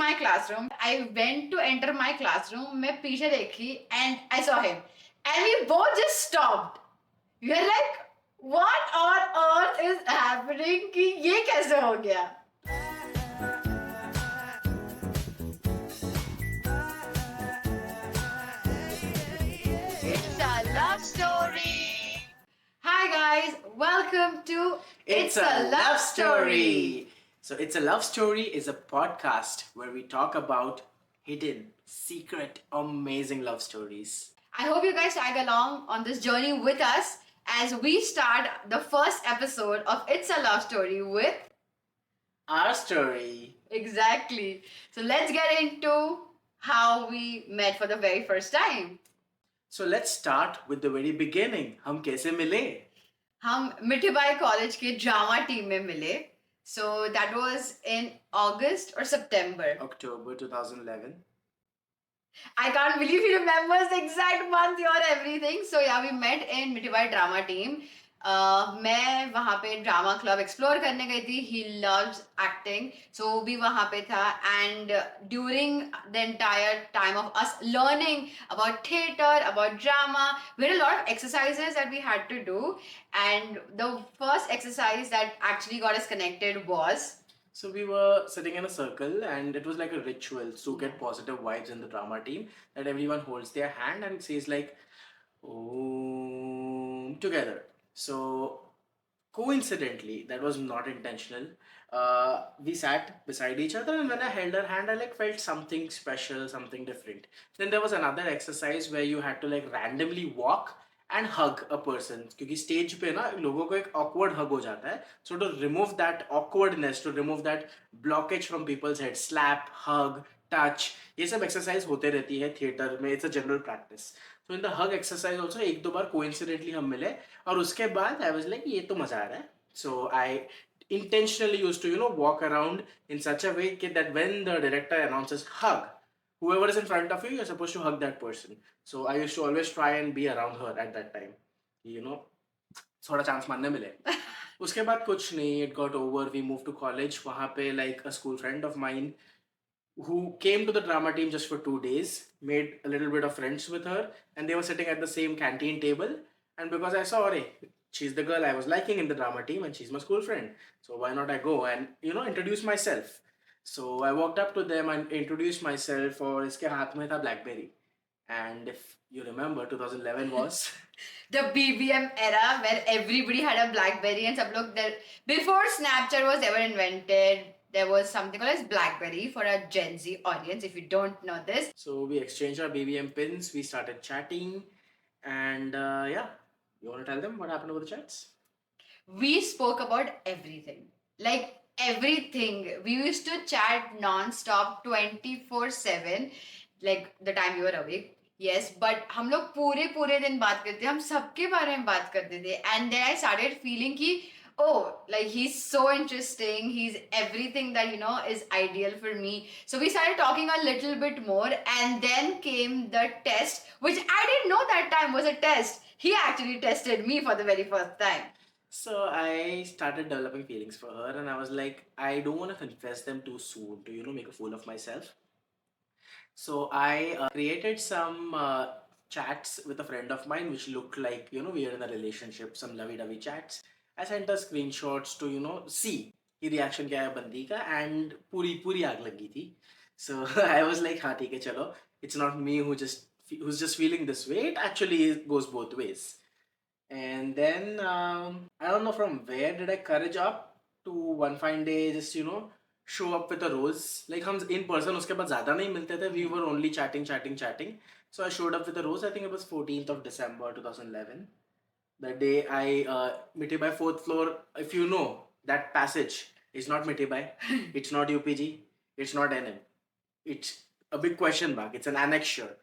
my classroom. I went to enter my classroom. मैं पीछे देखी and I saw him. And we both just stopped. We were like, what on earth is happening? कि ये कैसे हो गया? It's a love story. Hi guys, welcome to It's a Love Story. So, It's a Love Story is a podcast where we talk about hidden, secret, amazing love stories. I hope you guys tag along on this journey with us as we start the first episode of It's a Love Story with Our story. exactly. So let's get into how we met for the very first time. So, let's start with the very beginning. हम कैसे मिले? हम Mithibai college के drama team में मिले. So that was in August or September. October 2011. I can't believe he remembers the exact month or everything. So yeah, we met in Mithibai drama team. मैं वहाँ पे ड्रामा क्लब एक्सप्लोर करने गई थी. He loves acting, so वो भी वहाँ पे था. And during the entire time of us learning about theatre, about drama, we had a lot of exercises that we had to do. And the first exercise that actually got us connected was So, we were sitting in a circle and it was like a ritual to get positive vibes in the drama team that everyone holds their hand and says, like, Om together. So, coincidentally, that was not intentional. We sat beside each other, and when I held her hand, I like felt something special, something different. Then there was another exercise where you had to like randomly walk and hug a person. क्योंकि stage पे ना लोगों को एक awkward hug हो जाता है. So to remove that awkwardness, to remove that blockage from people's head, slap, hug, touch, ये सब exercise होते रहती है theater में. It's a general practice. So in the hug exercise also एक दो बार coincidentally हम मिले और उसके बाद I was like ये तो मजा आ रहा है. So I intentionally used to walk around in such a way that when the director announces hug, whoever is in front of you, you're supposed to hug that person. So I used to always try and be around her at that time. थोड़ा chance मारने मिले. उसके बाद कुछ नहीं, it got over. We moved to college. वहाँ पे like a school friend of mine who came to the drama team just for 2 days, made a little bit of friends with her, and they were sitting at the same canteen table. And because I saw, hey, she's the girl I was liking in the drama team, and she's my school friend, so why not I go and introduce myself. So I walked up to them and introduced myself. और इसके हाथ में था BlackBerry. And if you remember, 2011 was the BBM era where everybody had a BlackBerry and सब लोग there before Snapchat was ever invented. There was something called as BlackBerry for a Gen Z audience. If you don't know this, so we exchanged our BBM pins. We started chatting, and yeah, you want to tell them what happened over the chats? we spoke about everything. Like everything. We used to chat non-stop 24/7, like the time you were awake. Yes, but हम लोग पूरे दिन बात करते थे. हम सबके बारे में बात करते थे. And then I started feeling कि oh, like he's so interesting. He's everything that is ideal for me. So we started talking a little bit more, and then came the test, which I didn't know that time was a test. He actually tested me for the very first time. So I started developing feelings for her, and I was like, I don't want to confess them too soon to make a fool of myself. So I created some chats with a friend of mine, which looked like we are in a relationship, some lovey-dovey chats. I sent her screenshots to see कि reaction क्या है बंदी का, and पूरी आग लगी थी. So I was like, हाँ ठीक है चलो, it's not me who's just feeling this way. It actually goes both ways. And then I don't know from where did I courage up to one fine day just show up with a rose. Like हम in person उसके बाद ज़्यादा नहीं मिलते थे. We were only chatting. So I showed up with a rose. I think it was 14th of December 2011. The day I Mitibai 4th floor. If you know that passage is not Mitibai. It's not UPG. It's not NM. It's a big question mark. It's an annexure.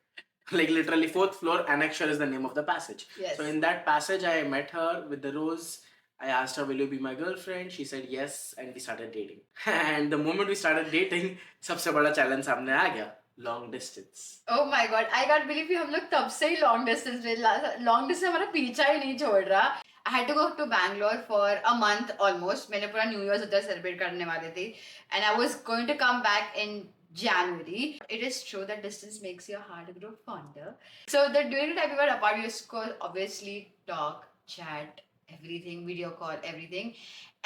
Like literally 4th floor annexure is the name of the passage. Yes. So in that passage I met her with the rose. I asked her, will you be my girlfriend? She said yes, and we started dating. And the moment we started dating, सबसे बड़ा challenge सामने आ गया. long distance. Oh my god, I can't believe कि हम लोग तब से ही long distance में long distance हमारा पीछा ही नहीं छोड़ रहा. I had to go to Bangalore for a month almost. मैंने पूरा New Year's उधर celebrate करने वाली थी, and I was going to come back in January. It is true that distance makes your heart grow fonder. So the during the time we were apart, we used to obviously talk, chat, everything, video call, everything.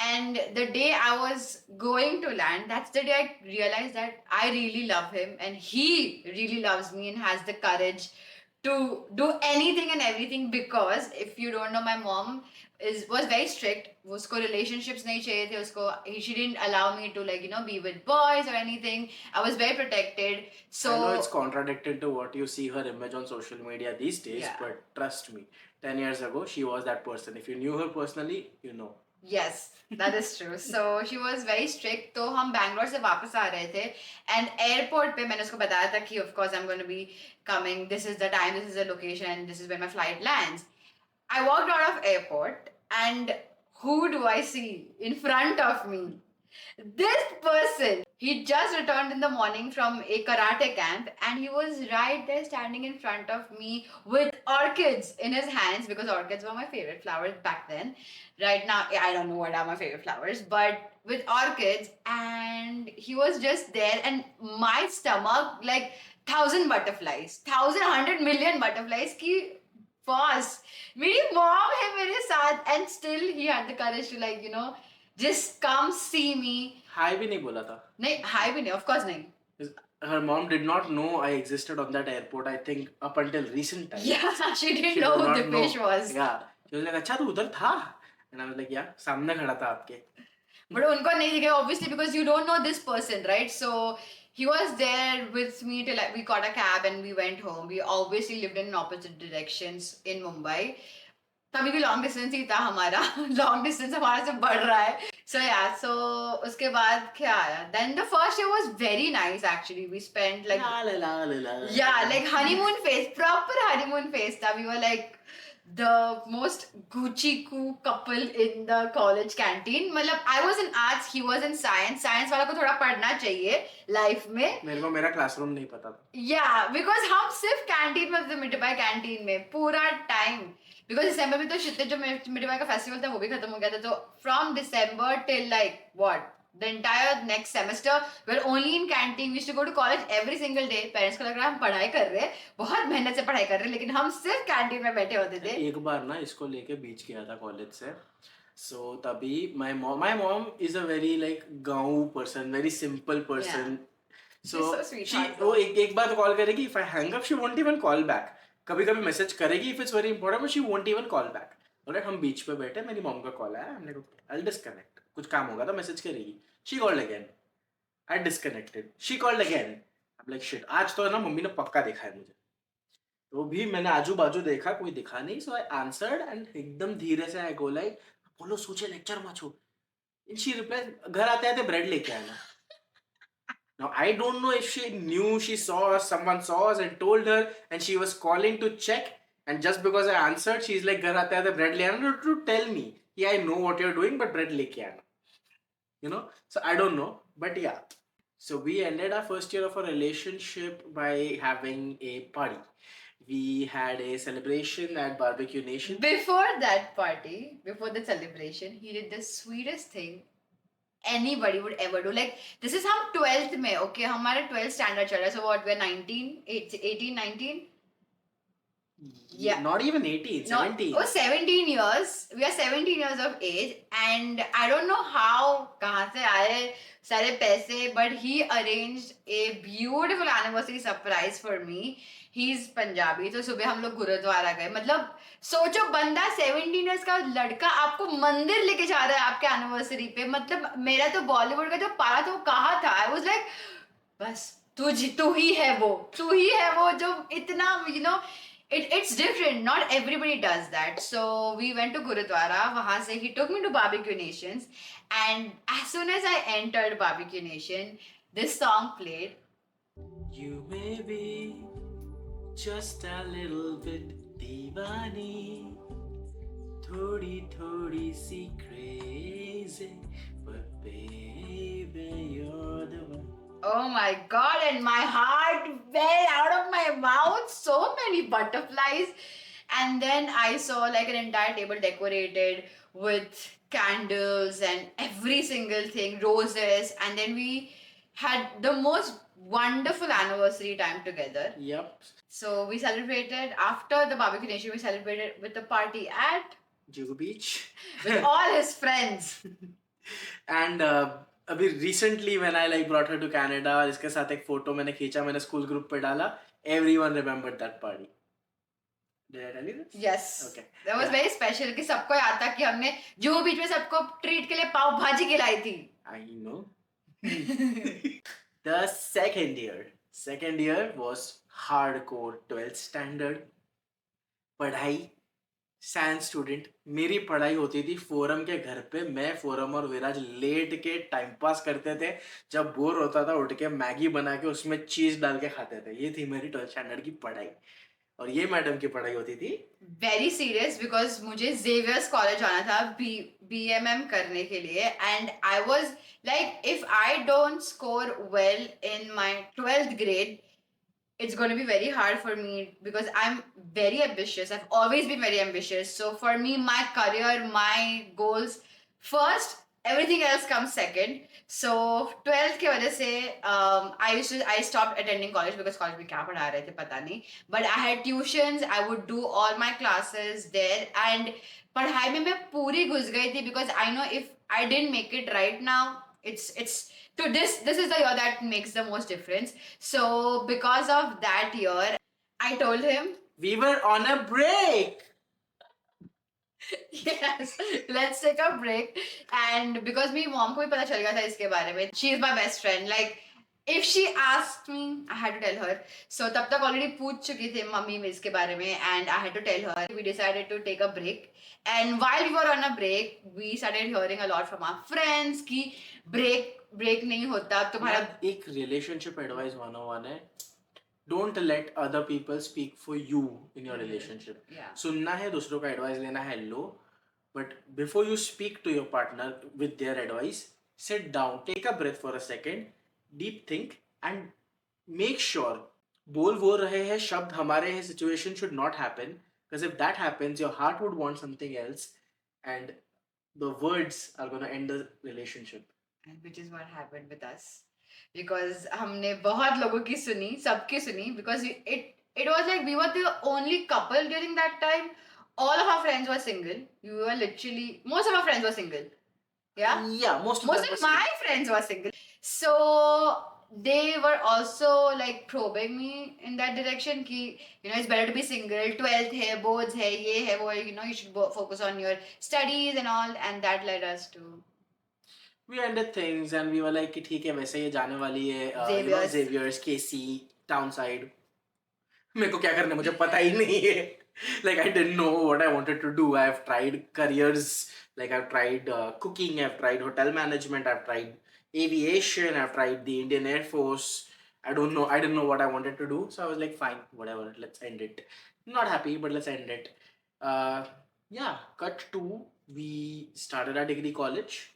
And the day I was going to land, that's the day I realized that I really love him and he really loves me and has the courage to do anything and everything. Because if you don't know, my mom was very strict. उसको relationships नहीं चाहिए थे उसको. She didn't allow me to, like, be with boys or anything. I was very protected. So I know it's contradicted to what you see her image on social media these days, Yeah. but trust me, 10 years ago, she was that person. If you knew her personally, you know. Yes, that is true. So she was very strict. तो हम बैंगलोर से वापस आ रहे थे and airport पे मैंने उसको बताया था कि of course I'm going to be coming. This is the time, this is the location, this is where my flight lands. I walked out of airport and who do I see in front of me? This person. He just returned in the morning from a karate camp and he was right there standing in front of me with orchids in his hands because orchids were my favorite flowers back then. Right now, I don't know what are my favorite flowers, but with orchids, and he was just there and my stomach, like 1,000 butterflies, 1,100 million butterflies ki fast. मेरी mom है मेरे साथ and still he had the courage to, like, just come see me. Hi भी नहीं बोला था. नहीं, hi भी नहीं, of course नहीं. Her mom did not know I existed on that airport, I think, up until recent times. Yeah, she didn't She know did who not Dipesh know. was. Yeah. She was like, अच्छा तू उधर था? And I was like, yeah, सामने खड़ा था आपके. But उनको नहीं दिखे, obviously, because you don't know this person, right? So he was there with me till we got a cab and we went home. We obviously lived in opposite directions in Mumbai. तभी भी long distance ही था हमारा. Long distance हमारा से बढ़ रहा है. So yeah, so उसके बाद क्या आया? Then the first year was very nice actually. We spent like La, la, la, la, la. yeah, like honeymoon phase, proper honeymoon phase था. We were like the most Gucci cool couple in the college canteen. मतलब I was in arts, he was in science. Science वाला को थोड़ा पढ़ना चाहिए life में. मेरे को मेरा क्लासरूम नहीं पता था. Yeah, because हम सिर्फ कैंटीन में थे, मिड बाय कैंटीन में पूरा टाइम. बिकॉज दिसंबर में तो शिते जो मिड बाय का फेस्टिवल था वो भी खत्म हो गया था. तो from December till like what the entire next semester we're only in canteen. We used to go to college every single day. Parents को लग रहा है हम पढ़ाई कर रहे हैं, बहुत मेहनत से पढ़ाई कर रहे हैं, लेकिन हम सिर्फ कैंटीन में बैठे होते थे. एक बार ना इसको लेके बीच गया था कॉलेज से. So तभी my mom is a very like गाँव person, very simple person. So She's so sweetheart, she वो एक बार तो कॉल करेगी. If I hang up, she won't even call back. कभी कभी मैसेज करेगी if it's very important, but she won't even call back. Alright, हम बीच पे बैठे, मेरी मॉम का कॉल आया. हमने कहा I'll disconnect. कुछ काम होगा तो मैसेज करेगी. She called again. I disconnected. She called again. I'm like shit. आज तो ना मम्मी ने पक्का देखा है मुझे. तो भी मैंने आजू बाजू देखा, कोई दिखा नहीं. So I answered and एकदम धीरे से I go like, बोलो सोचे लेक्चर मत छो. And she replied, घर आते आते ब्रेड लेके आना. Now I don't know if she knew she saw us, someone saw us and told her, and she was calling to check. And just because I answered, she's like, घर आते आते bread ले आना, to tell me, yeah, I know what you're doing, but bread लेके आना. So I don't know, but yeah. So we ended our first year of a relationship by having a party. We had a celebration at Barbecue Nation. Before that party, before the celebration, he did the sweetest thing anybody would ever do. Like, this is हम 12th में, okay, हमारा 12th standard चल रहा है. So what, we're 19, 18, 19? Yeah. Not even 18, 17. Oh, 17 years. We are 17 years of age, and I don't know how, कहाँ से आए सारे पैसे, but he arranged a beautiful anniversary surprise for me. He's Punjabi, तो सुबह हम लोग गुरुद्वारा गए. मतलब सोचो, बंदा 17 years का लड़का आपको मंदिर लेके जा रहा है आपके एनिवर्सरी पे. मतलब मेरा तो बॉलीवुड का जो पारा था वो कहाँ था. I was like, बस तू ही है वो जो इतना it's different. Not everybody does that. So we went to Gurudwara. वहाँ से he took me to Barbecue Nations, and as soon as I entered Barbecue Nation, this song played. You may be just a little bit दीवानी, थोड़ी सी crazy, but baby you're the one. Oh my god, and my heart fell out of my mouth. So many butterflies. And then I saw like an entire table decorated with candles and every single thing, roses. And then we had the most wonderful anniversary time together. Yep. So we celebrated after the barbecue nation, we celebrated with a party at Juhu Beach. with all his friends. And अभी recently when I like brought her to Canada, इसके साथ एक photo मैंने खींचा, मैंने school group पे डाला. Everyone remembered that party. Did I tell you this? Yes. Okay. That was Yeah. very special कि सबको याद था कि हमने जुहू बीच में सबको ट्रीट के लिए पाव भाजी खिलाई थी. I know. The second year was hardcore 12th standard. पढ़ाई साइंस स्टूडेंट. मेरी पढ़ाई होती थी फोरम के घर पे. मैं फोरम और विराज लेट के टाइम पास करते थे. जब बोर होता था उठ के मैगी बना के उसमें चीज डाल के खाते थे. ये थी मेरी 12th स्टैंडर्ड की पढ़ाई. और ये मैडम की पढ़ाई होती थी Very serious because मुझे Xavier's कॉलेज आना था BMM करने के लिए and I was like if I don't score well in my 12th grade it's going to be very hard for me because I'm very ambitious. I've always been very ambitious. So for me, my career, my goals first, everything else comes second. So 12th के वजह से I stopped attending college because college में क्या पढ़ा रहे थे पता नहीं. But I had tuitions. I would do all my classes there and पढ़ाई में मैं पूरी घुस गई थी because I know if I didn't make it right now, it's so this is the year that makes the most difference. So because of that year, I told him, we were on a break. yes, let's take a break. And because मेरी mom को भी पता चल गया था इसके बारे में, she is my best friend. Like if she asked me, I had to tell her. So तब तक already पूछ चुकी थी मम्मी में इसके बारे में, and I had to tell her. We decided to take a break. And while we were on a break, we started hearing a lot from our friends कि break नहीं होता तुम्हारा. एक relationship advice 101 है. Don't let other people speak for you in your relationship. Yeah. सुनना है दूसरों का advice लेना है लो. But before you speak to your partner with their advice, sit down, take a breath for a second, deep think and make sure बोल वो रहे हैं शब्द हमारे हैं situation should not happen because if that happens your heart would want something else and the words are going to end the relationship. And which is what happened with us. Because हमने बहुत लोगों की सुनी, सबकी सुनी because it was like we were the only couple during that time. All of our friends were single. We were literally most of our friends were single. Yeah. Yeah, most of my friends were single. So they were also like probing me in that direction कि you know it's better to be single. 12th है, boards है, ये है वो है, you know you should focus on your studies and all, and that led us to we ended things and we were like कि ठीक है वैसे ये जाने वाली है Xavier's. Xavier's, KC, Townside. मेरे को क्या करना मुझे पता ही नहीं है. Like I didn't know what I wanted to do. I've tried careers, like I've tried cooking, I've tried hotel management, I've tried aviation, I've tried the Indian Air Force. I didn't know what I wanted to do. So I was like, fine, whatever, let's end it. Not happy, but let's end it. Yeah, cut to, we started our degree college.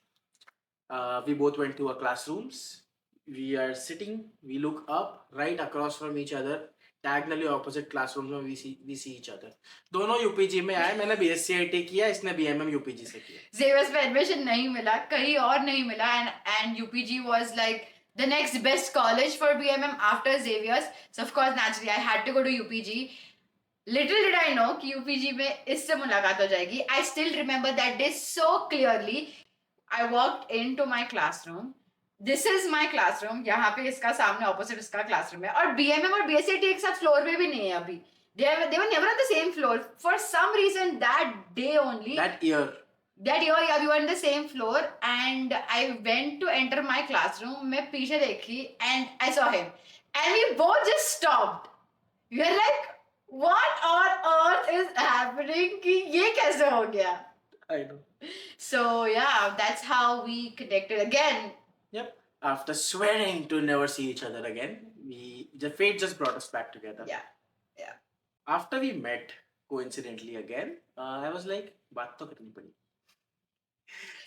We both went to our classrooms. We are sitting, we look up, right across from each other. Diagonally opposite classrooms में we see each other. दोनों UPG में आए. मैंने BSc किया, इसने BMM UPG से किया. Xavier's में admission नहीं मिला, कहीं और नहीं मिला, and UPG was like the next best college for BMM after Xavier's. So of course naturally I had to go to UPG. Little did I know कि UPG में इससे मुलाकात हो जाएगी. I still remember that day so clearly. I walked into my classroom. This is my classroom. यहाँ पे इसका सामने opposite इसका classroom है. और BMM और BSAT एक साथ floor पे भी नहीं है अभी. They were never on the same floor. For some reason that day only. That year, yeah, we were on the same floor and I went to enter my classroom. मैं पीछे देखी and I saw him. And we both just stopped. We were like, what on earth is happening? कि ये कैसे हो गया? I know. So yeah, that's how we connected again. Yep. After swearing to never see each other again, the fate just brought us back together. Yeah. After we met, coincidentally again, I was like, बात तो करनी पड़ी.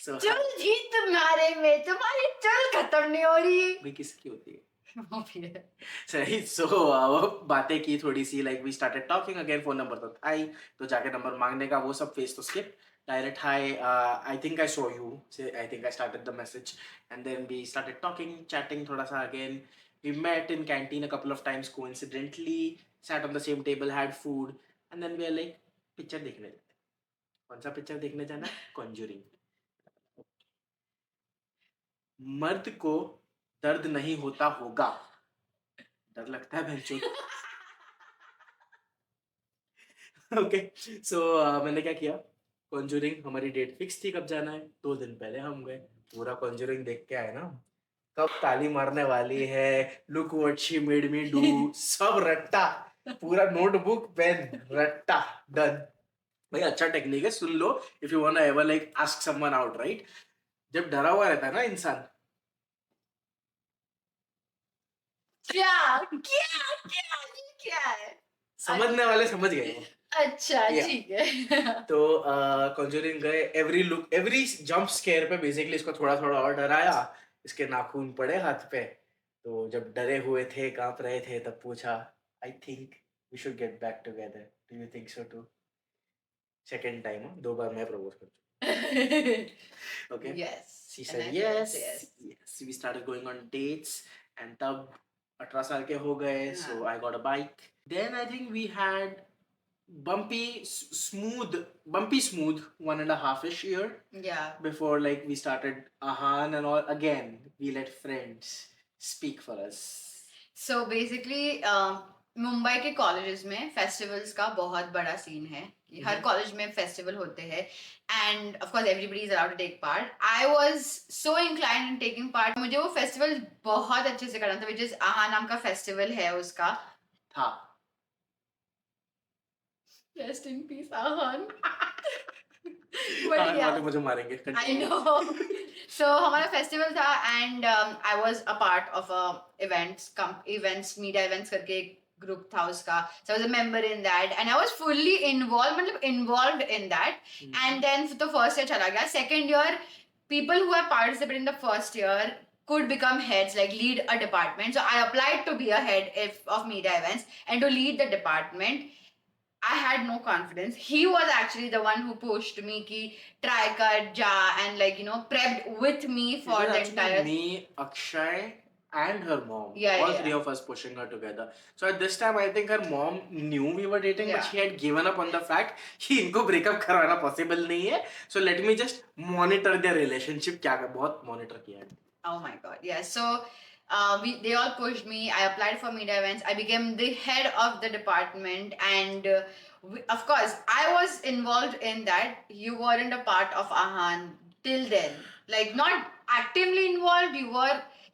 So चल जी तुम्हारे में तुम्हारी चल खत्म नहीं हो रही. भाई किसकी होती है? सही. So बातें की थोड़ी सी, like we started talking again. Phone number तो था ही, तो जाके नंबर मांगने का वो सब फेस तो skip. Direct hi, I think I saw you. Say I think I started the message, and then we started talking, chatting थोड़ा सा again. We met in canteen a couple of times coincidentally. Sat on the same table, had food, and then we are like picture देखने जाते हैं. कौन सा picture देखने जाना है? Conjuring. मर्द को दर्द नहीं होता होगा, डर लगता है भैंचो. ओके. सो मैंने क्या किया, कॉन्जूरिंग, हमारी डेट फिक्स थी कब जाना है, 2 दिन पहले हम गए. पूरा कॉन्जूरिंग देख के आए ना, कब ताली मारने वाली है, look what she made me do, सब रट्टा, पूरा नोटबुक पेन रट्टा डन. भाई अच्छा टेक्निक है, सुन लो. If you want ever like ask someone out, right, जब डरा हुआ रहता है ना इंसान, क्या क्या क्या ये क्या है? समझने वाले समझ गए वो. अच्छा Yeah. ठीक है. तो कॉन्जूरिंग गए, every look every jump scare पे बेसिकली इसको थोड़ा थोड़ा और डराया, इसके नाखून पड़े हाथ पे. तो जब डरे हुए थे, कांप रहे थे, तब पूछा, I think we should get back together, do you think so too. Second time, 2 बार मैं प्रपोज कर चुका. Okay. Yes. She And said I yes. said yes. Yes. We started going on dates, and तब 18 साल के हो गए, so I got a bike. Then I think we had bumpy smooth 1.5-ish year Yeah. before like we started Ahan and all. Again, we let friends speak for us. So basically, Mumbai के colleges में festivals का बहुत बड़ा scene है कि हर college में festival होते हैं and of course everybody is allowed to take part. I was so inclined in taking part. मुझे वो फेस्टिवल बहुत अच्छे से करना था, विच इज आहा नाम का फेस्टिवल है उसका. था. रेस्ट इन पीस आहान. आहान वाले मुझे मारेंगे. I know. So हमारा फेस्टिवल था and I was a part of events media events करके एक ग्रुप था उसका. So I was a member in that and I was fully involved, मतलब involved in that. And then तो first year चला गया. Second year, people who have participated in the first year could become heads, like lead a department. So I applied to be a head of media events and to lead the department. I had no confidence. He was actually the one who pushed me ki try kar ja and like prepped with me for the entire. Me, Akshay, and her mom. Yeah, all yeah, three of us pushing her together. So at this time, I think her mom knew we were dating, but Yeah. she had given up on the fact कि इनको breakup करवाना possible नहीं है. So let me just monitor their relationship. क्या कर, बहुत monitor किया है. Oh my god, yeah. So they all pushed me. I applied for media events. I became the head of the department, and of course, I was involved in that. You weren't a part of Ahan till then, like not actively involved.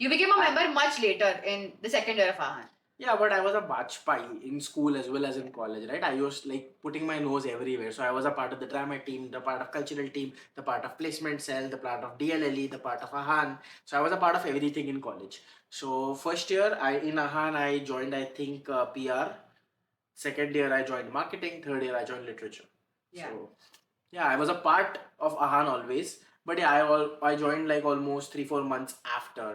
You became a member much later in the second year of Ahan. Yeah, but I was a bachpai in school as well as in college, right? I was like putting my nose everywhere. So I was a part of the drama team, the part of cultural team, the part of placement cell, the part of DLLE, the part of Ahan. So I was a part of everything in college. So first year in Ahan I joined, I think PR. Second year I joined marketing. Third year I joined literature. Yeah. So yeah, I was a part of Ahan always. But yeah, I joined like almost 3-4 months after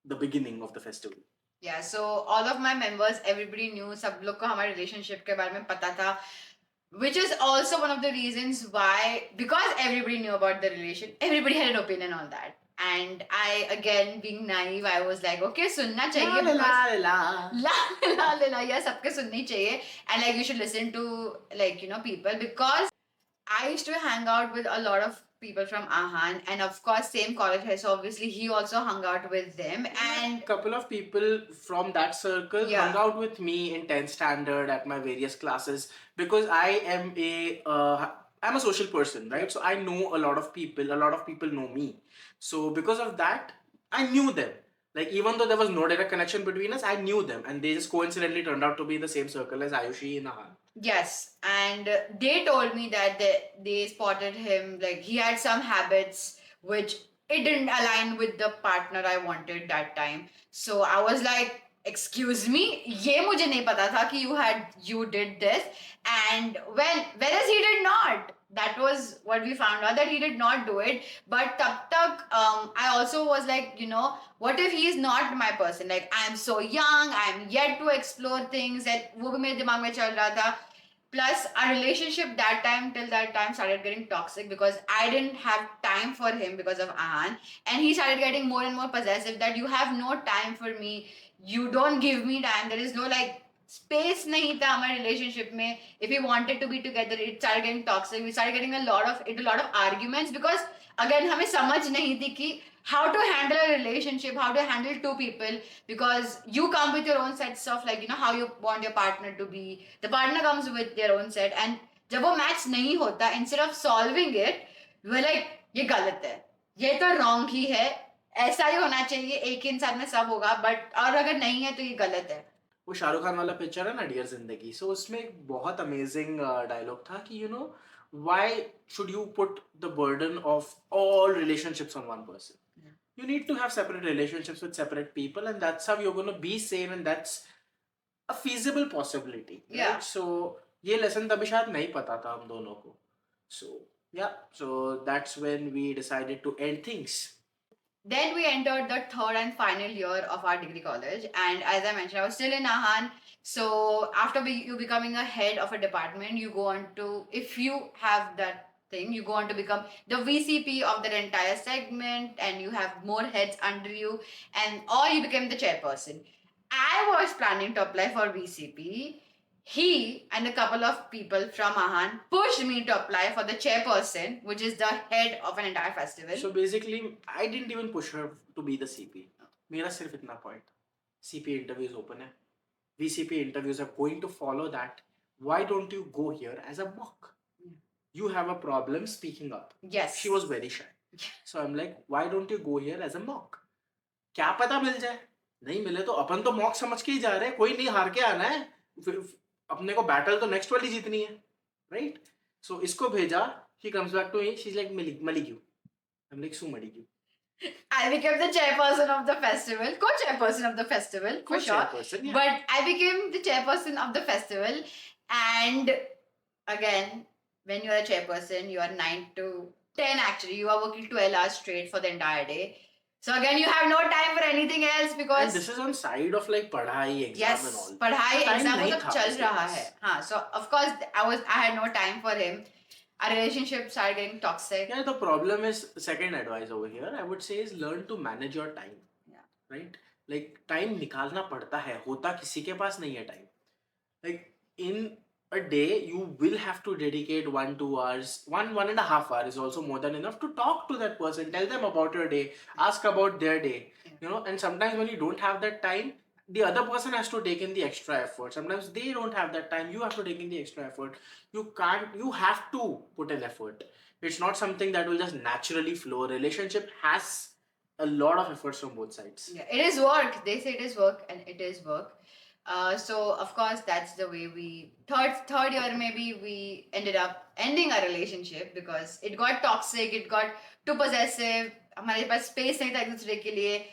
the beginning of the festival. Yeah, so all of my members, everybody knew, सब लोग को हमारे relationship के बारे में पता था, which is also one of the reasons why, because everybody knew about the relation, everybody had an opinion on that. And I, again, being naive, I was like, okay, सुनना चाहिए because la, yeah, सबके सुननी चाहिए, and like you should listen to like people, because I used to hang out with a lot of people from Ahan, and of course, same college here, so obviously he also hung out with them. And couple of people from that circle Yeah. hung out with me in 10th standard at my various classes, because I'm a social person, right? So I know a lot of people know me. So because of that, I knew them. Like even though there was no direct connection between us, I knew them, and they just coincidentally turned out to be in the same circle as Ayushi in Ahan. yes, and they told me that they spotted him, like he had some habits which it didn't align with the partner I wanted that time. So I was like, excuse me, ये मुझे नहीं पता था कि you did this, and whereas he did not. that was what we found out, that he did not do it. But tab tak, I also was like, you know, what if he is not my person? Like, I'm so young, I'm yet to explore things, and वो भी मेरे दिमाग में चल रहा था. Plus, our relationship that time till that time started getting toxic because I didn't have time for him because of Ahan, and he started getting more and more possessive. That you have no time for me, you don't give me time. There is no like space nahi tha हमारे relationship में. If we wanted to be together, it started getting toxic. We started getting a lot of arguments because again हमें समझ नहीं थी कि how to handle a relationship, how to handle two people, because you come with your own sets of like, you know, how you want your partner to be. The partner comes with their own set, and जब वो match नहीं होता, instead of solving it, we're like ये गलत है, ये तो wrong ही है, ऐसा ही होना चाहिए, एक ही इंसान में सब होगा, but और अगर नहीं है तो ये गलत है. वो शाहरुख खान वाला पिक्चर है ना डियर जिंदगी, सो उसमें एक बहुत अमेजिंग डायलॉग था कि you know why should you put the burden of all relationships on one person. You need to have separate relationships with separate people, and that's how you're going to be sane, and that's a feasible possibility, Yeah. right? So ये lesson तभी शायद नहीं पता था हम दोनों को. So yeah, so that's when we decided to end things. Then we entered the third and final year of our degree college, and as I mentioned, I was still in Ahan. So after you becoming a head of a department, you go on to, if you have that thing, you go on to become the VCP of that entire segment, and you have more heads under you, and or you become the chairperson. I was planning to apply for VCP. He and a couple of people from Ahan pushed me to apply for the chairperson, which is the head of an entire festival. So basically, I didn't even push her to be the CP. मेरा सिर्फ इतना point. CP interviews open है. VCP interviews are going to follow that. Why don't you go here as a mock? You have a problem speaking up. Yes. She was very shy. So I'm like, why don't you go here as a mock? क्या पता मिल जाए. नहीं मिले तो अपन तो mock समझ के ही जा रहे हैं. कोई नहीं, हार के आना है. अपने को battle तो next वाली जीतनी है. Right? So इसको भेजा. He comes back to me. She's like, Maligu. I'm like, Su Maligu. I became the chairperson of the festival, co-chairperson of the festival, for sure. Co-chairperson, yeah. But I became the chairperson of the festival, and again, when you are a chairperson, you are 9 to 10 actually. You are working 12 hours straight for the entire day. So again, you have no time for anything else And because this is on side of like पढ़ाई, exam yes, and all. पढ़ाई Time exam वो नहीं सब था चल उसके रहा पास. है. हाँ, so of course I had no time for him. Our relationship started getting toxic. Yeah, the problem is, second advice over here, I would say, is learn to manage your time. Yeah. Right? Like time निकालना पड़ता है, होता किसी के पास नहीं है time. Like in a day, you will have to dedicate 1-2 hours, 1.5 hours is also more than enough to talk to that person, tell them about your day, ask about their day. Yeah. You know, and sometimes when you don't have that time, the other person has to take in the extra effort. Sometimes they don't have that time, you have to take in the extra effort. You have to put in effort. It's not something that will just naturally flow. A relationship has a lot of efforts from both sides. Yeah, it is work. They say it is work, and it is work. So of course that's the way we third year maybe we ended up ending our relationship because it got toxic, it got too possessive. हमारे पास space नहीं था एक दूसरे के लिए.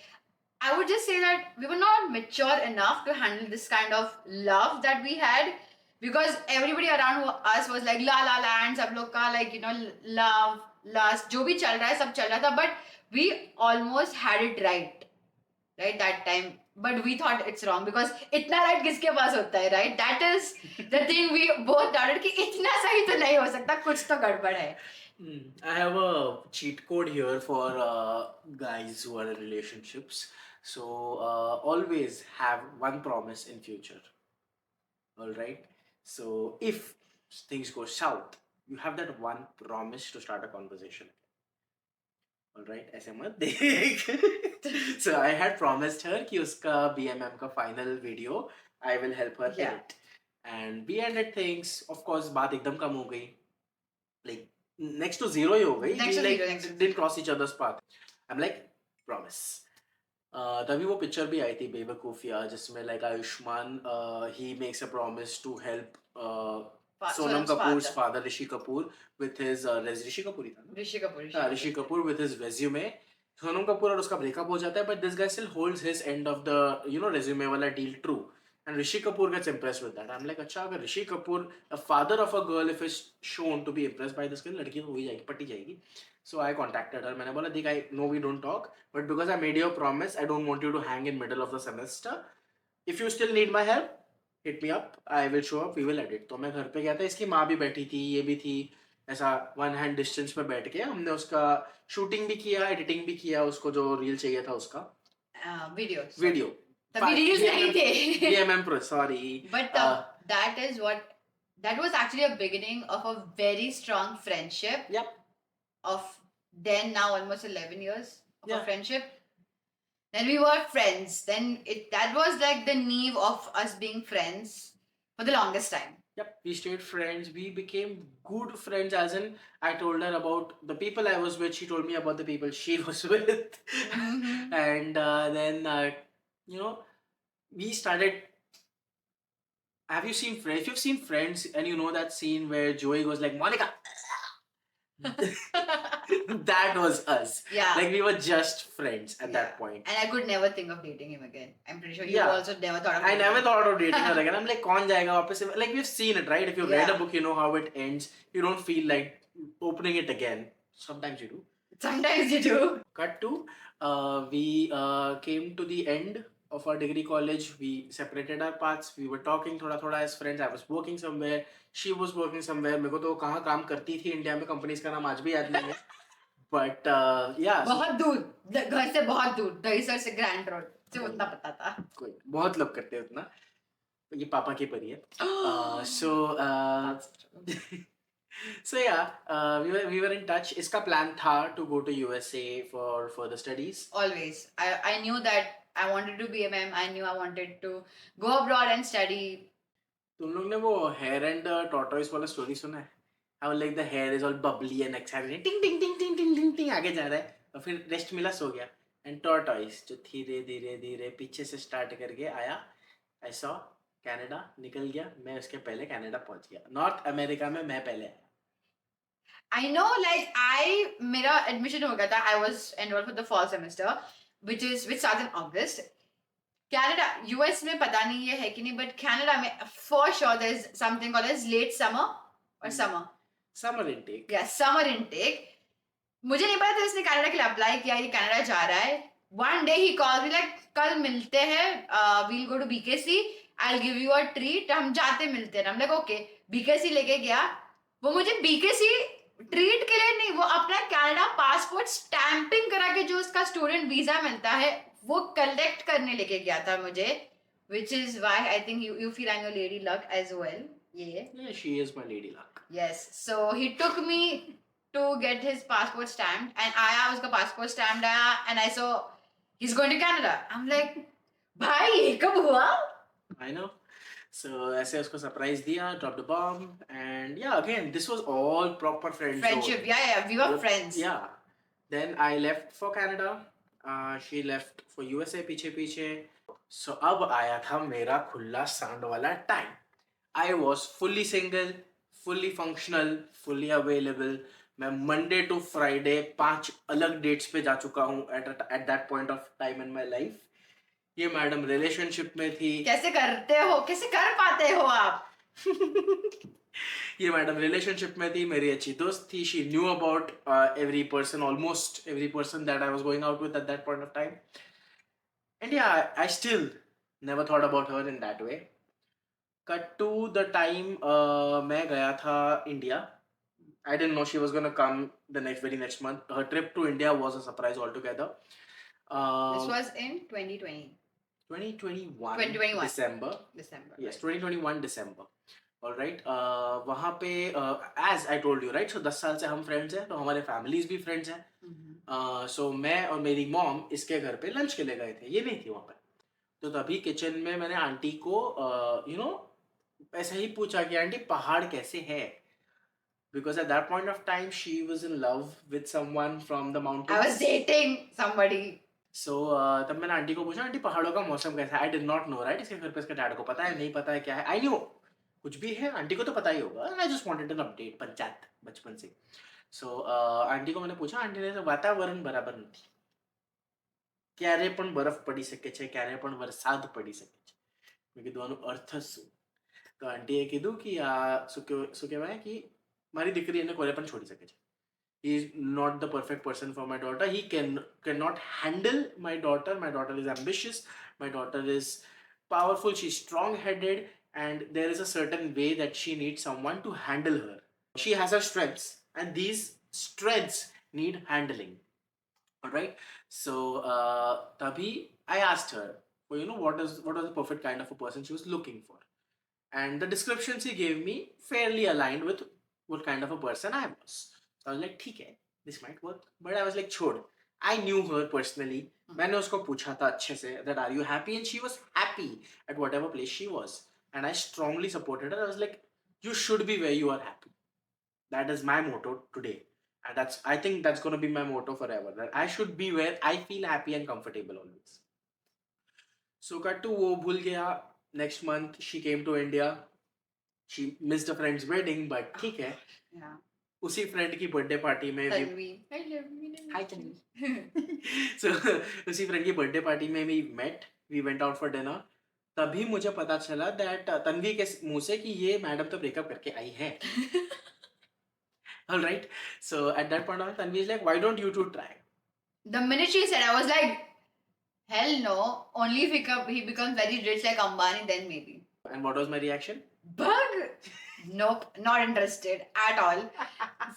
I would just say that we were not mature enough to handle this kind of love that we had, because everybody around us was like La La Land, सब लोग का like, you know, love, lust, जो भी चल रहा है सब चल रहा था, but we almost had it right that time, but we thought it's wrong because इतना right किसके पास होता है, right? That is the thing we both doubted कि इतना सही तो नहीं हो सकता, कुछ तो गड़बड़ है. I have a cheat code here for guys who are in relationships. So always have one promise in future. All right. So if things go south, you have that one promise to start a conversation. All right. ऐसे मत देख. So I had promised her कि उसका BMM का final video I will help her Yeah. edit. And we ended things. Of course, बात एकदम कम हो गई. Like next to zero ही हो गई. Next We to like zero, next to didn't cross each other's path. I'm like, promise. तभी वो picture भी आई थी बेवकूफिया, जिसमें like Ayushman he makes a promise to help Sonam Sonam's Kapoor's father. father Rishi Kapoor with his Rishi Kapoor ही था ना? Rishi Kapoor. Rishi Kapoor with his resume. Sonam Kapoor और उसका breakup हो जाता है, but this guy still holds his end of the resume वाला deal true. And Rishi Kapoor gets impressed with that. I'm like, अच्छा अगर Rishi Kapoor, a father of a girl, if is shown to be impressed by this girl, लड़की तो हो ही जाएगी, पट्टी जाएगी. So I contacted her. मैंने बोला, देख, I know we don't talk, but because I made you a promise, I don't want you to hang in middle of the semester. If you still need my help, hit me up. I will show up. We will edit. तो मैं घर पे गया था. इसकी माँ भी बैठी थी, ये भी थी. ऐसा वन हैंड डिस्टेंस पे बैठ के हमने उसका शूटिंग भी किया, एडिटिंग भी किया, उसको जो रील चाहिए था उसका Videos. वीडियो. तभी reels नहीं थे. VMM Pro, sorry. But that is what, that was actually a beginning of a very strong friendship. Yep. Of then now almost 11 years of Yeah. a friendship. Then we were friends. Then that was like the neve of us being friends for the longest time. Yep, we stayed friends. We became good friends. As in, I told her about the people I was with. She told me about the people she was with. Mhm. And then, you know, we started. Have you seen Friends? If you've seen Friends and you know that scene where Joey goes like, Monica, that was us. Yeah. Like, we were just friends at that Yeah. point. And I could never think of dating him again. I'm pretty sure you Yeah. also never thought of I dating never him. thought of dating her again. I'm like, कौन जाएगा वापस से? Like, we've seen it, right? If you read a Yeah. book, you know how it ends. You don't feel like opening it again. Sometimes you do. Sometimes you do. Cut to, we came to the end of our degree college. We separated our paths. We were talking थोड़ा as friends. I was working somewhere. She was working somewhere. मेरे को तो कहाँ काम करती थी India में, companies का नाम आज भी याद नहीं है. But yeah. बहुत दूर, घर से बहुत दूर, दहीसर से ग्रैंड रोड से उतना पता था. कोई बहुत लोग करते हैं उतना. ये पापा की परी है. So That's true. so yeah, we were in touch. इसका plan था to go to USA for further studies. Always. I knew that I wanted to be a mem. I knew I wanted to go abroad and study. तुम लोग ने वो hair and tortoise वाला story सुना है? How like the hair is all bubbly and excited. Ting ting ting ting ting ting ting आगे जा रहा है और फिर rest मिला, सो गया. And tortoise जो धीरे धीरे धीरे पीछे से start करके आया. I saw कनाडा निकल गया. मैं उसके पहले कनाडा पहुंच गया. नॉर्थ अमेरिका में मैं पहले आया. I know, like मेरा admission हो गया था. I was enrolled for the fall semester, which starts in August. Canada, US में पता नहीं ये है कि नहीं, but Canada में for sure there is something called as late summer or summer. Summer intake. Yeah, summer intake. मुझे नहीं पता था इसने कनाडा के लिए अप्लाई किया, ये कनाडा जा रहा है. One day he called me like, कल मिलते हैं, we'll go to BKC, I'll give you a treat. हम जाते मिलते हैं. I'm like okay. BKC लेके गया. वो मुझे BKC ट्रीट के लिए नहीं, वो अपना कनाडा पासपोर्ट स्टैंपिंग करा के जो उसका स्टूडेंट वीजा मिलता है वो कलेक्ट करने लेके गया था मुझे, which is why I think you feel I'm your lady luck as well. Yeah, she is my lady luck. Yes, so he took me to get his passport stamped and आया, उसका passport stamped आया and I saw he's going to Canada. I'm like, भाई ये कब हुआ? I know. So ऐसे उसको surprise दिया, dropped a bomb, and yeah, again this was all proper Friendship, yeah, we were friends. Yeah. Then I left for Canada. She left for USA पीछे पीछे. So अब आया था मेरा खुला सांड वाला time. I was fully single, fully functional, fully available. मैं Monday to Friday 5 अलग dates पे जा चुका हूँ at that point of time in my life. ये मैडम रिलेशनशिप में थी. कैसे करते हो, कैसे कर पाते हो आप? ये मैडम रिलेशनशिप में थी, मेरी अच्छी दोस्त थी. She knew about every person, almost every person that I was going out with at that point of time. And yeah, I still never thought about her in that way. Cut to the time मैं गया था India. I didn't know she was gonna come the very next month. Her trip to India was a surprise altogether. This was in 2020. 2021 December. Yes, 2021 December. All right. वहाँ पे as I told you, right? So 10 साल से हम friends हैं, तो हमारे families भी friends हैं. So मैं और मेरी mom इसके घर पे lunch के लिए गए थे. ये नहीं थी वहाँ पे. तो तभी kitchen में मैंने आंटी को you know ऐसा ही पूछा कि आंटी पहाड़ कैसे है? Because at that point of time she was in love with someone from the mountains. I was dating somebody. So तब मैंने आंटी को पूछा, आंटी पहाड़ों का मौसम कैसा है? I did not know, right? इसके घर पे इसके डैड को पता है, नहीं पता है क्या है? I knew कुछ भी है, आंटी को तो पता ही होगा. And I just wanted an update, panchayat बचपन से. So आंटी को मैंने पूछा, आंटी ने तो वातावरण बराबर નથી. ક્યારે પણ બરફ પડી શકે છે, ક્યારે પણ વરસાદ પડી શકે છે. મેં કીધું આનું અર્થ જ શું? તો આંટીએ કીધું કે આ શું કહેવાય કે મારી દીકરી એને કોઈને પણ છોડી શકે છે. He is not the perfect person for my daughter. He cannot handle my daughter. My daughter is ambitious. My daughter is powerful. She's strong-headed, and there is a certain way that she needs someone to handle her. She has her strengths, and these strengths need handling. All right. So tabhi I asked her, well, what was the perfect kind of a person she was looking for, and the description she gave me fairly aligned with what kind of a person I was. So I was like, ठीक है, this might work. But I was like, छोड़. I knew her personally. मैंने उसको पूछा था अच्छे से that are you happy, and she was happy at whatever place she was, and I strongly supported her. I was like, you should be where you are happy. That is my motto today, and I think that's going to be my motto forever. That I should be where I feel happy and comfortable always. So cut to वो भूल गया. Next month she came to India. She missed a friend's wedding, but ठीक है. Yeah. उसी friend की birthday party में भी Tanvi. I love you. Hi, Tanvi. So उसी फ्रेंड की बर्थडे पार्टी में we met. We went out for dinner. तभी मुझे पता चला that तन्वी के मुंह से कि ये मैडम तो ब्रेकअप करके आई है. All right. So at that point, Tanvi is like, why don't you two try? The minute she said, I was like, hell no. Only if he becomes very rich like Ambani, then maybe. And what was my reaction? Bug. Nope, not interested at all.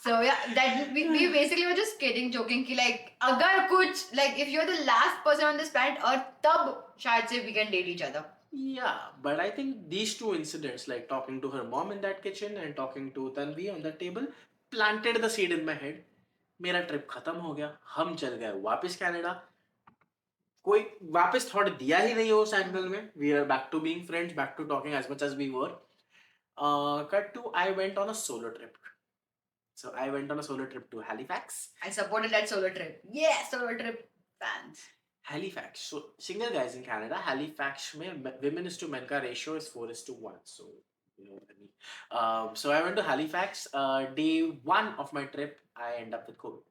So yeah, that we basically were just kidding, joking कि like अगर कुछ like if you're the last person on this planet Earth, तब शायद से we can date each other. Yeah, but I think these two incidents, like talking to her mom in that kitchen and talking to Tanvi on that table, planted the seed in my head. मेरा trip खत्म हो गया, हम चल गए वापस Canada. कोई वापस थॉट दिया ही नहीं उस एंगल में. We are back to being friends, back to talking as much as we were. Cut to I went on a solo trip. So I went on a solo trip to Halifax. I supported that solo trip. Yeah, solo trip fans. Halifax. So single guys in Canada, Halifax में women is to men का ratio is 4:1. So you know what I mean. So I went to Halifax. Day 1 of my trip, I end up with COVID.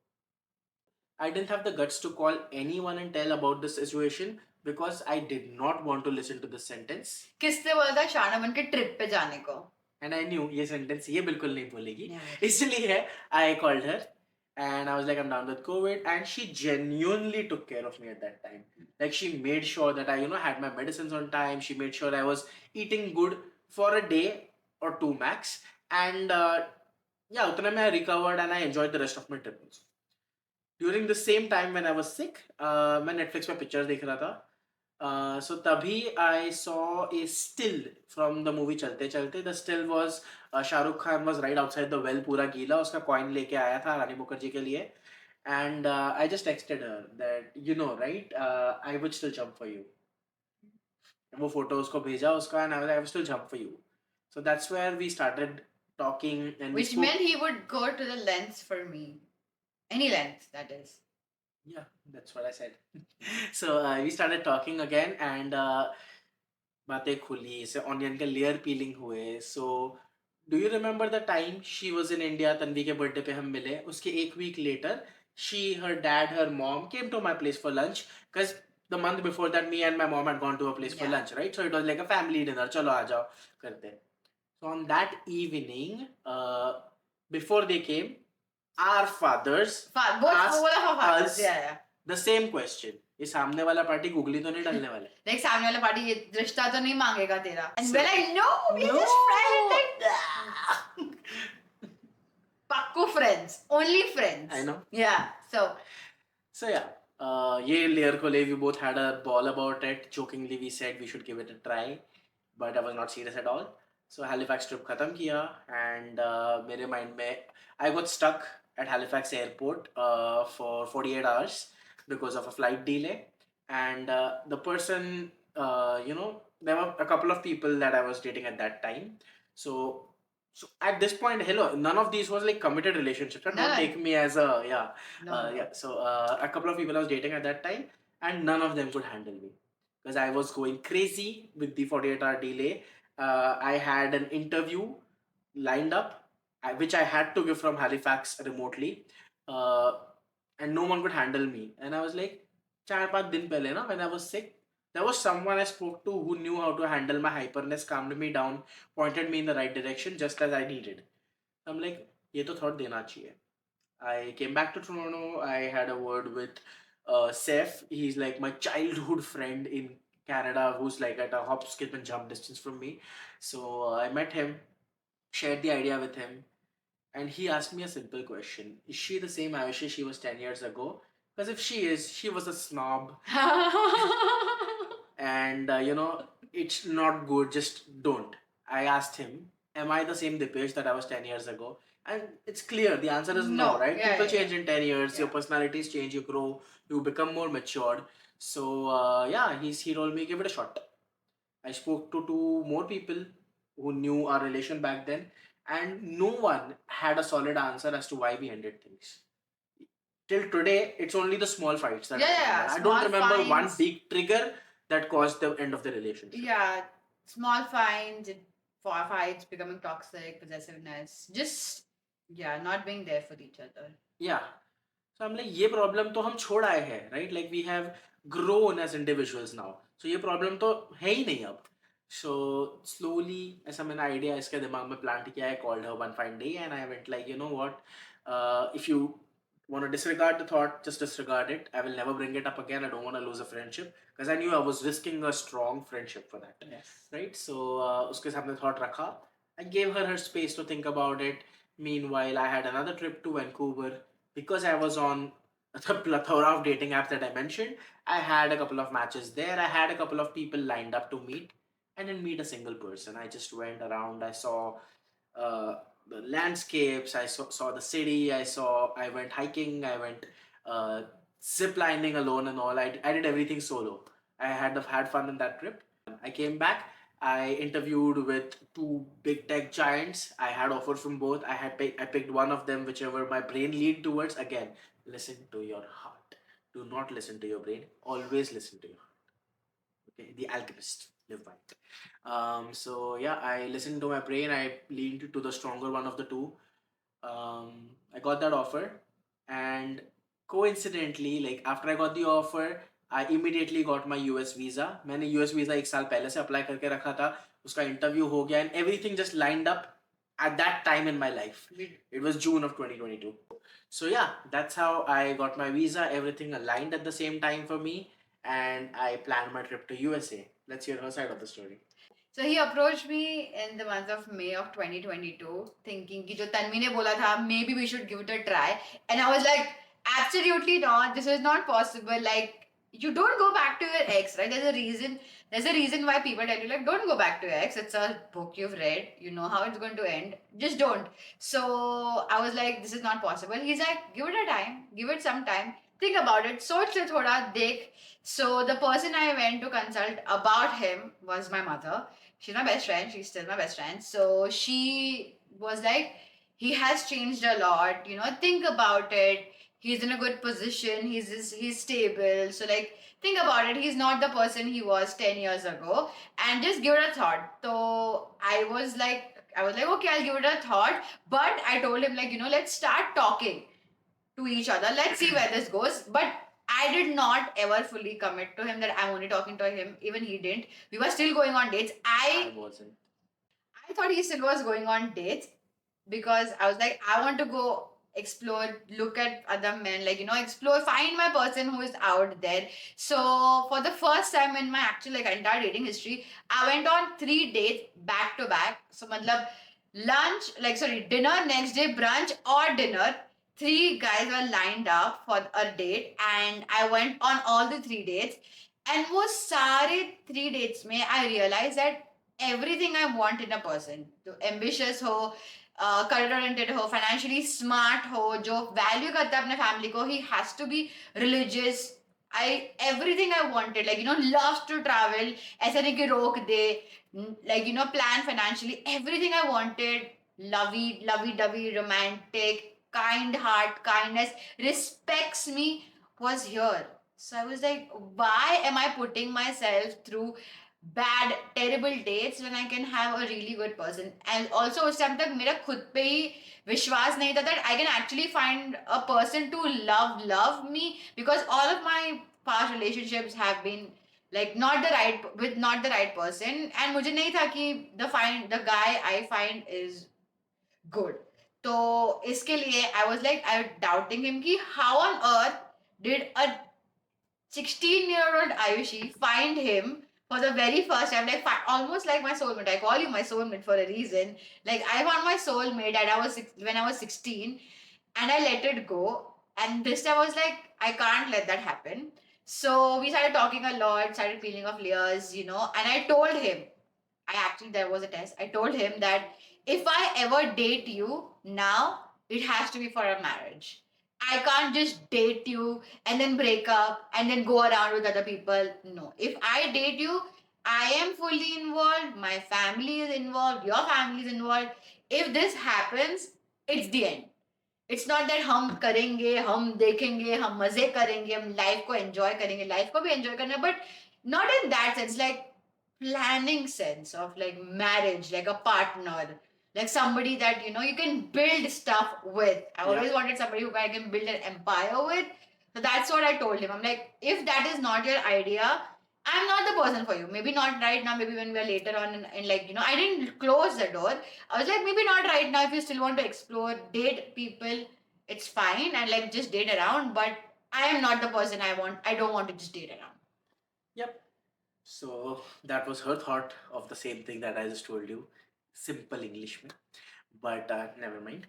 I didn't have the guts to call anyone and tell about the situation because I did not want to listen to the sentence. किसने बोला था शाना बन के trip पे जाने को? And I knew ये sentence ये बिल्कुल नहीं बोलेगी. Yeah. इसलिए I called her and I was like, I'm down with COVID, and she genuinely took care of me at that time. Like she made sure that I had my medicines on time. She made sure I was eating good for a day or two max, and yeah, उतने में I recovered and I enjoyed the rest of my trip also. During the same time when I was sick, मैं Netflix पे pictures देख रहा था. So तभी I saw a still from the movie चलते चलते. The still was Shahrukh Khan was right outside the well, पूरा गीला, उसका coin लेके आया था रानी मुखर्जी के लिए. And I just texted her that right, I would still jump for you. वो photo उसको भेजा उसका, and I would still jump for you. So that's where we started talking, and Which meant he would go to the lengths for me. Any length, that is. Yeah, that's what I said. So we started talking again, and बातें खुली, से onion के layer peeling हुए. So do you remember the time she was in India? Tanvi के birthday पे हम मिले. उसके एक week later, her dad, her mom came to my place for lunch, because the month before that, me and my mom had gone to a place for lunch, right? So it was like a family dinner. चलो आ जाओ करते. So on that evening, before they came, our fathers asked both of our fathers, us yeah. the same question. ये सामने वाला party googly तो नहीं डालने वाले. Like सामने वाला पार्टी ये रिश्ता तो नहीं मांगेगा तेरा. And So- we're like, no, we're No. just friends. Like, पक्को friends, only friends. I know. Yeah. So yeah, ये layer को ले, we both had a ball about it. Jokingly we said we should give it a try, but I was not serious at all. So Halifax trip खत्म किया, and मेरे mind में I got stuck at Halifax airport for 48 hours because of a flight delay, and the person, there were a couple of people that I was dating at that time. So at this point, hello, none of these was like committed relationships. Don't No. take me as a No. yeah. So a couple of people I was dating at that time, and none of them could handle me because I was going crazy with the 48-hour delay. I had an interview lined up, which I had to give from Halifax remotely, and no one could handle me. And I was like, 4-5 दिन पहले ना, when I was sick, There was someone I spoke to who knew how to handle my hyperness, calmed me down, pointed me in the right direction just as I needed. I'm like, ये तो thought देना चाहिए. I came back to Toronto. I had a word with Seth. He's like my childhood friend in Canada, who's like at a hop, skip, and jump distance from me. So I met him, shared the idea with him, and he asked me a simple question: Is she the same Ayushi she was 10 years ago? Because if she is, she was a snob, and it's not good. Just don't. I asked him, "Am I the same Dipesh that I was 10 years ago?" And it's clear the answer is no, No. right? Yeah, People yeah, change in 10 years. Your Yeah. personalities change. You grow. You become more matured. So yeah, he told me give it a shot. I spoke to two more people who knew our relation back then, and no one had a solid answer as to why we ended things. Till today, it's only the small fights that I Yeah, remember. yeah, I don't small remember one fines. big trigger that caused the end of the relationship. Yeah, small fines, fights, becoming toxic, possessiveness, just yeah, not being there for each other. Yeah. So I'm like, ये problem तो हम छोड़ आए हैं, right? Like we have grown as individuals now. So ये problem तो है ही नहीं अब. So slowly, ऐसा मैंने idea इसके दिमाग में plant किया. I called her one fine day and I went like, you know what? If you want to disregard the thought, just disregard it. I will never bring it up again. I don't want to lose a friendship because I knew I was risking a strong friendship for that. Yes. Right? So उसके सामने thought रखा. I gave her space to think about it. Meanwhile, I had another trip to Vancouver because I was on the plethora of dating apps that I mentioned. I had a couple of matches there. I had a couple of people lined up to meet. I didn't meet a single person. I just went around. I saw the landscapes. I saw the city. I went hiking. I went uh, zip lining alone and all. I did everything solo. I had fun in that trip. I came back. I interviewed with two big tech giants. I had offers from both. I picked one of them, whichever my brain leaned towards. Again, listen to your heart. Do not listen to your brain. Always listen to your heart. Okay, The Alchemist. Live by it. So yeah, I listened to my brain. I leaned to the stronger one of the two. I got that offer, and coincidentally, like after I got the offer, I immediately got my US visa. मैंने US visa एक साल पहले से apply करके रखा था. उसका interview हो गया, and everything just lined up at that time in my life. It was June of 2022. So yeah, that's how I got my visa. Everything aligned at the same time for me, and I planned my trip to USA. Let's hear her side of the story. So he approached me in the month of May of 2022, thinking कि जो तन्वी ने बोला था, maybe we should give it a try. And I was like, absolutely not. This is not possible. Like, you don't go back to your ex, right? There's a reason. There's a reason why people tell you like, don't go back to your ex. It's a book you've read. You know how it's going to end. Just don't. So I was like, this is not possible. He's like, give it a time. Give it some time. Think about it. सोच ले थोड़ा देख. So the person I went to consult about him was my mother. She's my best friend. She's still my best friend. So she was like, he has changed a lot. You know, think about it. He's in a good position. He's stable. So like, think about it. He's not the person he was 10 years ago. And just give it a thought. So I was like, okay, I'll give it a thought. But I told him like, let's start talking to each other. Let's see where this goes. But I did not ever fully commit to him that I'm only talking to him. Even he didn't. We were still going on dates. I wasn't. I thought he still was going on dates because I was like, I want to go explore, look at other men, like, explore, find my person who is out there. So for the first time in my actual like entire dating history, I went on 3 dates back to back. So matlab dinner, next day brunch or dinner. 3 guys were lined up for a date and I went on all the 3 dates. And वो सारे 3 dates में I realized that everything I want in a person, तो ambitious हो, career oriented हो, financially smart हो, जो value करता है अपने family को, he has to be religious. Everything I wanted, like loves to travel, ऐसा नहीं कि रोक दे, like plan financially, everything I wanted, lovey-dovey, romantic, kind heart, kindness, respects me, was here. So I was like, why am I putting myself through bad, terrible dates when I can have a really good person? And also उस time तक मेरा खुद पे ही विश्वास नहीं था that I can actually find a person to love me, because all of my past relationships have been like not the right person, and मुझे नहीं था कि the guy I find is good. तो इसके लिए I was like I was doubting him कि how on earth did a 16-year-old Ayushi find him for the very first time, like almost like my soulmate. I call you my soulmate for a reason. Like I found my soulmate and when I was 16, and I let it go. And this time I was like, I can't let that happen. So we started talking a lot, started peeling off layers, and I told him, there was a test. I told him that if I ever date you now, it has to be for a marriage. I can't just date you and then break up and then go around with other people. No. If I date you, I am fully involved, my family is involved, your family is involved. If this happens, it's the end. It's not that हम करेंगे, हम देखेंगे, हम मजे करेंगे, हम life को enjoy करेंगे, लाइफ को भी एंजॉय करना है, but not in that sense, like planning sense of like marriage, like a partner, like somebody that you can build stuff with. I Yeah. always wanted somebody who I can build an empire with. So that's what I told him. I'm like, if that is not your idea, I'm not the person for you. Maybe not right now, maybe when we're later on, and like, I didn't close the door. I was like, maybe not right now. If you still want to explore, date people, it's fine, and like just date around. But I am not the person I want. I don't want to just date around. Yep. So that was her thought of the same thing that I just told you. Simple English में. But never mind.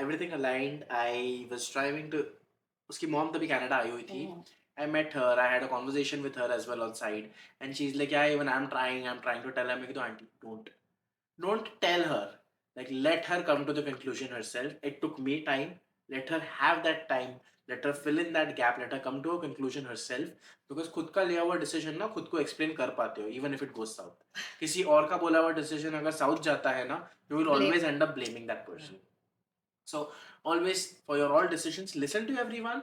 Everything aligned. I was striving to. उसकी mom तभी Canada आई हुई थी. I met her. I had a conversation with her as well on side, and she's like, "Yeah, even I'm trying. I'm trying to tell her." मैं कहता auntie, don't tell her. Like, let her come to the conclusion herself. It took me time. Let her have that time. Let her fill in that gap. Let her come to a conclusion herself. Because खुद का लिया हुआ decision ना खुद को explain कर पाते हो, even if it goes south. किसी और का बोला हुआ डिसीजन अगर साउथ जाता है ना, you will always and up blaming that person. So always for your all decisions, listen to everyone,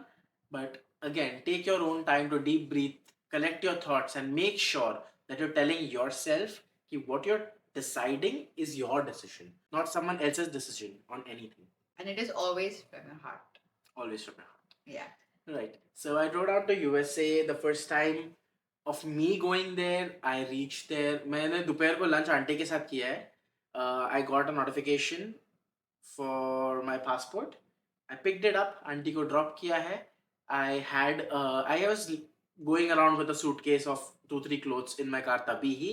but again, take your own time to deep breathe, collect your thoughts, and make sure that you're telling yourself that what you're deciding is your decision, not someone else's decision on anything. And it is always from your heart. Always from your heart. Yeah. Right. So I drove out to USA the first time of me going there. I reached there. मैंने दोपहर को lunch aunty के साथ किया है. I got a notification for my passport. I picked it up. Aunty को drop किया है. I was going around with a suitcase of 2-3 clothes in my car तभी ही,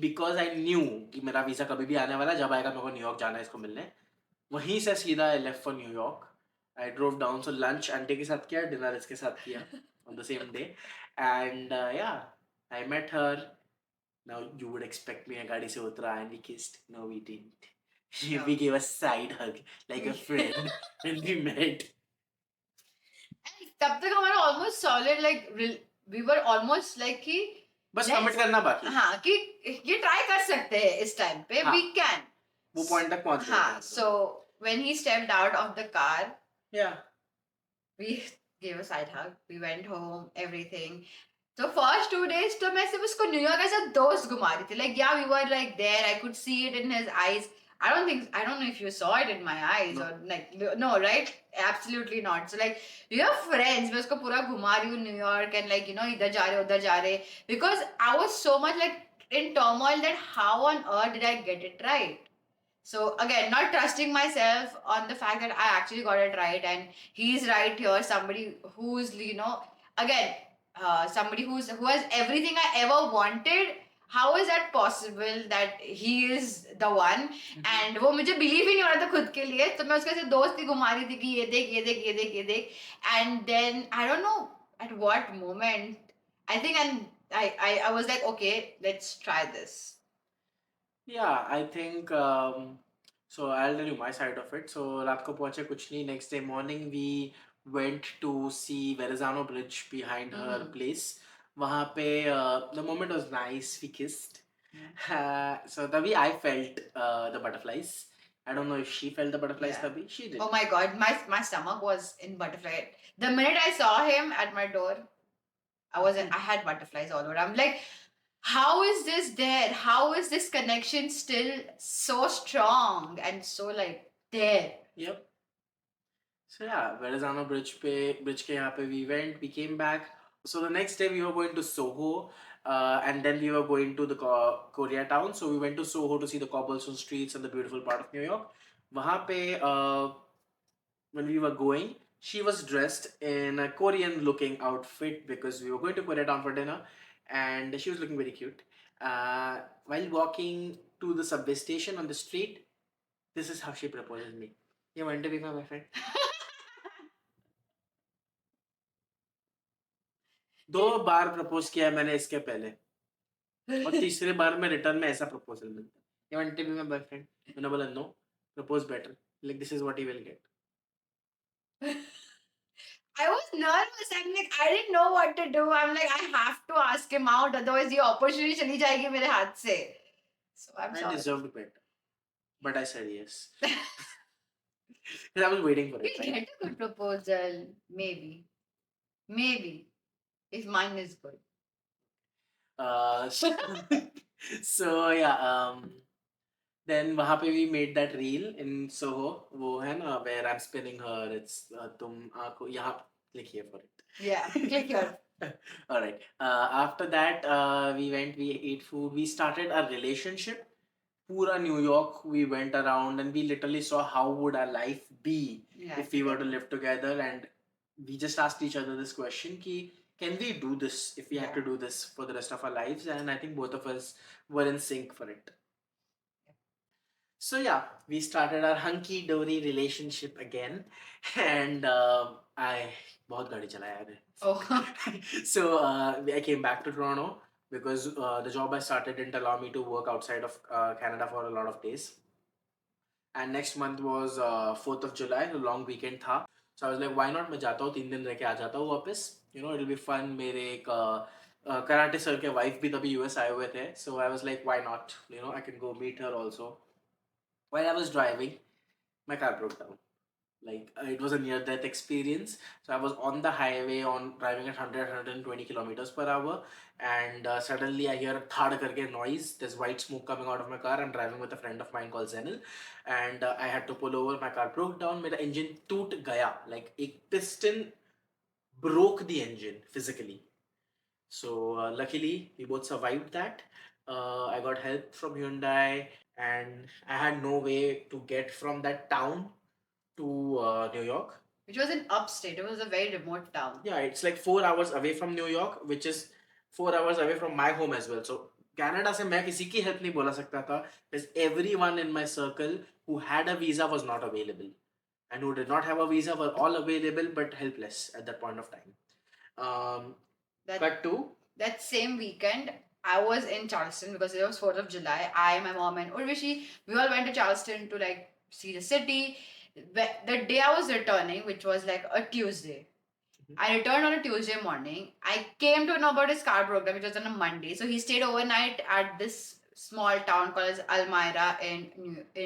because I knew कि मेरा वीज़ा कभी भी आने वाला है, जब आएगा मेरे को न्यूयॉर्क जाना है इसको मिलने. वहीं से सीधा I left for New York. I drove down, so lunch aunty के साथ किया, dinner इसके साथ किया on the same day. And yeah, I met her. Now you would expect me, गाड़ी से उतरा and we kissed. No, we didn't. No. We gave a side hug like a friend when we met. तब तक हमारा almost solid, like we were almost like कि बस commit करना बाकी. हाँ कि ये ट्राई कर सकते हैं इस टाइम पे. हाँ. We can. वो पॉइंट तक पहुंच गए. हाँ. So when he stepped out of the car, yeah, we gave a side hug. We went home, everything. So first 2 days तो मैं सिर्फ उसको न्यूयॉर्क एज अ दोस्त घुमा रही थी. Like yeah, we were like there. I could see it in his eyes. I don't know if you saw it in my eyes. No. Or like no, right? Absolutely not. So like we are friends. मैं उसको पूरा घुमा रही हूँ New York, and like इधर जा रहे उधर जा रहे, because I was so much like in turmoil that how on earth did I get it right? So again, not trusting myself on the fact that I actually got it right, and he's right here. Somebody who's again, somebody who has everything I ever wanted. How is that possible that he is the one? And वो मुझे believe ही नहीं हो रहा था खुद के लिए, तो मैं उसके साथ दोस्त ही घुमा रही थी कि ये देख ये देख ये देख ये देख. And then I don't know at what moment, I think, and I was like, okay, let's try this. Yeah, I think so I'll tell you my side of it. So रात को पहुंचे कुछ नहीं. Next day morning we went to see Verrazano Bridge behind her place. वहाँ पे the moment was nice. We kissed. So तभी I felt the butterflies. I don't know if she felt the butterflies Yeah. तभी. She did. Oh my god, my stomach was in butterfly. The minute I saw him at my door, I had butterflies all over. I'm like, how is this there? How is this connection still so strong and so like there? Yep. So yeah, Verrazano Bridge के यहाँ पे we went, we came back. So the next day we were going to Soho, and then we were going to the Koreatown. So we went to Soho to see the cobblestone streets and the beautiful part of New York. वहाँ पे when we were going, she was dressed in a Korean looking outfit because we were going to Koreatown for dinner, and she was looking very cute. While walking to the subway station on the street, this is how she proposed me. You want to be my boyfriend? दो बार propose किया है मैंने इसके पहले, और तीसरे बार में return में ऐसा प्रपोजल मिलता है, you want to be my boyfriend? मैंने बोला no, propose better, like this is what you will get. I was nervous. I'm like, I didn't know what to do. I'm like, I have to ask him out, otherwise the opportunity चली जाएगी मेरे हाथ से. So I'm I sorry. deserved better, but I said yes. Because I was waiting for it, We'll right? get a good proposal, maybe. Maybe. If mine is good. So, so yeah, then वहाँ पे we made that reel in Soho, वो है ना where I'm spinning her, it's तुम आँखों यहाँ लिखिए for it. Yeah, click here. All right. After that, we went, we ate food, we started our relationship. Pura New York, we went around and we literally saw how would our life be if we were to live together, and we just asked each other this question ki, can we do this if we had to do this for the rest of our lives? And I think both of us were in sync for it. So yeah, we started our hunky dory relationship again, and I बहुत गाड़ी चलाया है. Oh. So I came back to Toronto because the job I started didn't allow me to work outside of Canada for a lot of days. And next month was 4th of July, a long weekend था. So I was like, why not मैं जाता हूँ 3 दिन रह के आ जाता हूँ वापस. You know, it'll be fun. मेरे एक कराटे सर के वाइफ भी तभी US आए हुए थे. So I was like, why not? You know, I can go meet her also. While I was driving, my car broke down. Like it was a near death experience. So I was on the highway on driving at 120 kilometers per hour, and suddenly I hear a thud karke noise. There's white smoke coming out of my car. I'm driving with a friend of mine called Zenil, and I had to pull over. My car broke down. मेरा engine टूट गया. Like a piston broke the engine physically. So luckily we both survived that. I got help from Hyundai, and I had no way to get from that town to New York. Which was in upstate. It was a very remote town. Yeah, it's like 4 hours away from New York, which is 4 hours away from my home as well. So Canada से मैं किसी की help नहीं बोला सकता था because everyone in my circle who had a visa was not available, and who did not have a visa were all available but helpless at that point of time. Cut to that same weekend, I was in Charleston because it was 4th of July. I, my mom, and Urvashi, we all went to Charleston to like see the city. The day I was returning, which was like a Tuesday, I returned on a Tuesday morning. I came to know about his car program, which was on a Monday. So he stayed overnight at this small town called Elmira in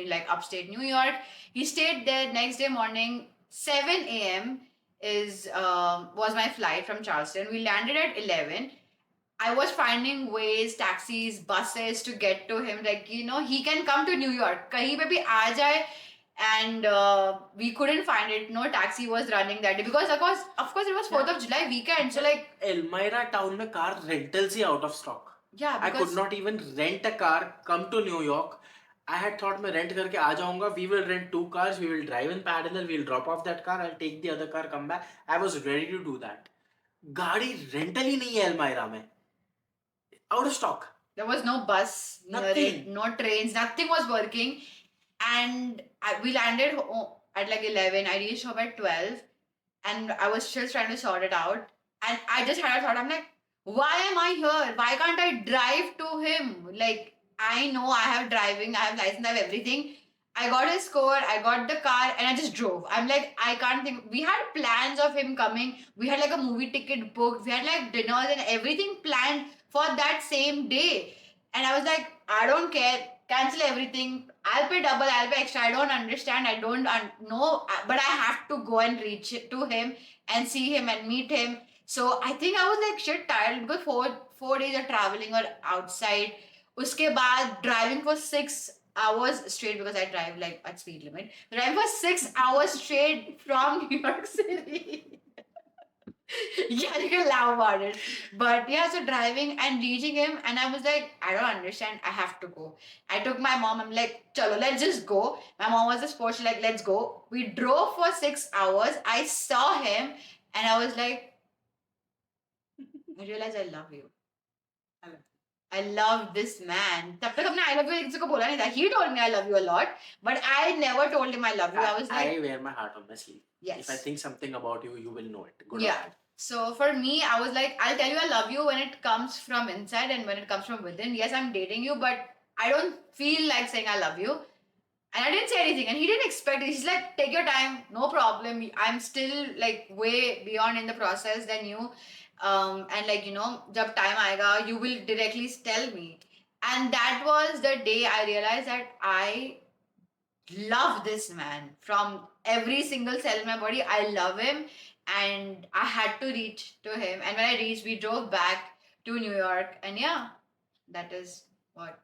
like upstate New York. He stayed there. Next day morning, 7 a.m. is was my flight from Charleston. We landed at 11. I was finding ways, taxis, buses to get to him. Like, you know, he can come to New York. Kahin pe bhi aa jaye. And we couldn't find it. No taxi was running that day because of course it was 4th of July weekend. So like Elmira town में car rentals he out of stock. yeah, I could not even rent a car, come to New York. I had thought मैं rent करके आ जाऊंगा. We will rent 2 cars. We will drive in parallel. We'll drop off that car. I'll take the other car, come back. I was ready to do that. गाड़ी rental ही नहीं है Elmira में. Out of stock. there was no bus near it, no trains, nothing was working. And we landed at like 11. I reached home at 12, and I was still trying to sort it out. And I just had a thought. I'm like, why am I here? Why can't I drive to him? Like, I know I have driving, I have license, I have everything. I got his score, I got the car, and I just drove. I'm like, I can't think. We had plans of him coming. We had like a movie ticket booked. We had like dinners and everything planned for that same day. And I was like, I don't care. Cancel everything. I'll pay double, I'll pay extra. I don't understand. I don't know. But I have to go and reach to him and see him and meet him. So I think I was like shit tired because four days of traveling or outside. Uske baad driving for 6 hours straight because I drive like at speed limit. Driving for 6 hours straight from New York City. Yeah, you can laugh about it. But yeah, so driving and reaching him, and I was like, I don't understand. I have to go. I took my mom. I'm like, chalo, let's just go. My mom was a sport. She's like, let's go. We drove for 6 hours. I saw him, and I was like, I realized I love you. I love this man. तब तक हमने I love you किसी को बोला नहीं था. He told me I love you a lot, but I never told him I love you. I was like, I wear my heart on my sleeve. yes. If I think something about you, you will know it. Good or Yeah. bad. So for me, I was like, I'll tell you I love you when it comes from inside and when it comes from within. Yes, I'm dating you, but I don't feel like saying I love you. And I didn't say anything. And he didn't expect it. He's like, take your time, no problem. I'm still like way beyond in the process than you. And like, jab time aayega, you will directly tell me. And that was the day I realized that I love this man from every single cell in my body. I love him, and I had to reach to him. And when I reached, we drove back to New York, and yeah, that is what.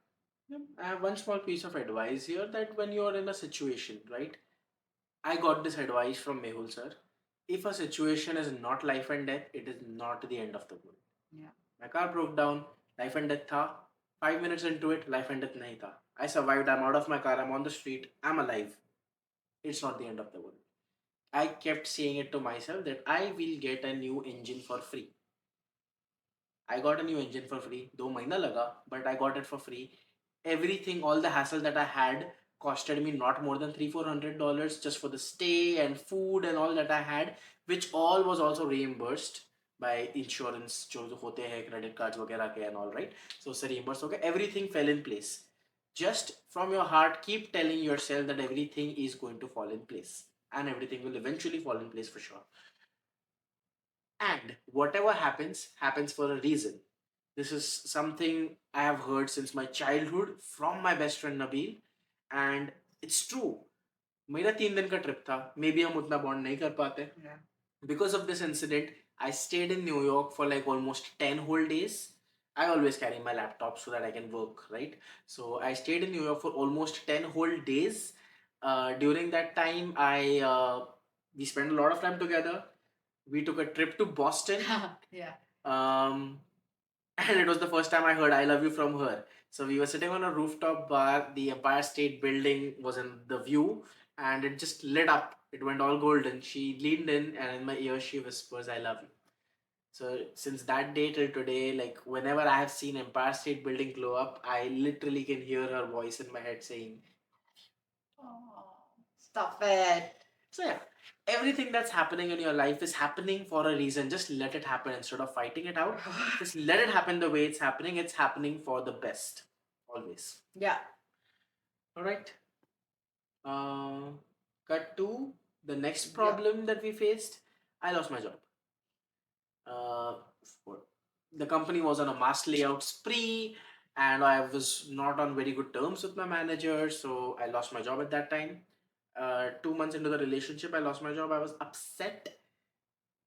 I have one small piece of advice here that when you are in a situation, right? I got this advice from Mehul sir. If a situation is not life and death, it is not the end of the world. Yeah. My car broke down, life and death tha. 5 minutes into it, life and death nahi tha. I survived, I'm out of my car, I'm on the street, I'm alive. It's not the end of the world. I kept saying it to myself that I will get a new engine for free. I got a new engine for free. 2 mahina laga, but I got it for free. Everything, all the hassle that I had costed me not more than $300-400 just for the stay and food and all that I had, which all was also reimbursed by insurance जो जो होते हैं credit cards वगैरह के and all, right? So उससे reimbursed हो गया. Everything fell in place. Just from your heart, keep telling yourself that everything is going to fall in place, and everything will eventually fall in place for sure. And whatever happens, happens for a reason. This is something I have heard since my childhood from my best friend Nabil, and it's true. मेरा 3 दिन का trip था, may be हम उतना bond नहीं कर पाते. Because of this incident, I stayed in New York for like almost 10 whole days. I always carry my laptop so that I can work, right? So I stayed in New York for almost 10 whole days. During that time, we spent a lot of time together. We took a trip to Boston. Yeah. And it was the first time I heard I love you from her. So we were sitting on a rooftop bar. The Empire State Building was in the view, and it just lit up. It went all golden. She leaned in, and in my ear, she whispers, I love you. So since that day till today, like whenever I have seen Empire State Building glow up, I literally can hear her voice in my head saying, Oh, stop it. so yeah, everything that's happening in your life is happening for a reason. Just let it happen instead of fighting it out. Just let it happen the way it's happening. It's happening for the best. Always. Yeah. All right. Cut to the next problem that we faced. I lost my job. Uh, the company was on a mass layout spree, and I was not on very good terms with my manager, so I lost my job at that time. 2 months into the relationship, I lost my job. I was upset,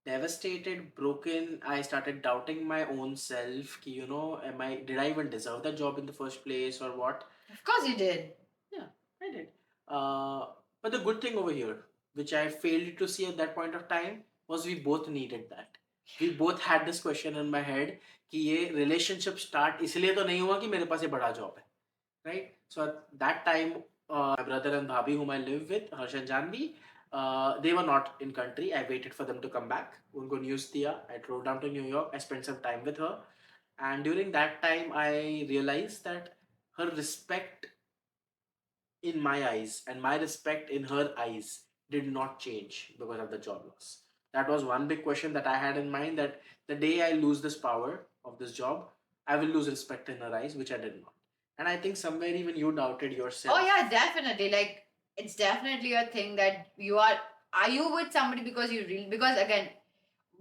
devastated, broken. I started doubting my own self. Did I even deserve that job in the first place or what? Of course you did. Yeah, I did. But the good thing over here, which I failed to see at that point of time, was we both needed that. We both had this question in my head कि ये relationship start इसलिए तो नहीं हुआ कि मेरे पास ये बड़ा job है, right? So at that time, my brother and bhabhi whom I live with, Harsh and Janvi, they were not in country. I waited for them to come back. उनको news दिया. I drove down to New York. I spent some time with her, and during that time, I realized that her respect in my eyes and my respect in her eyes did not change because of the job loss. That was one big question that I had in mind, that the day I lose this power of this job, I will lose respect in her eyes, which I did not. And I think somewhere even you doubted yourself. Oh yeah, definitely. Like it's definitely a thing that are you with somebody because you really, because again,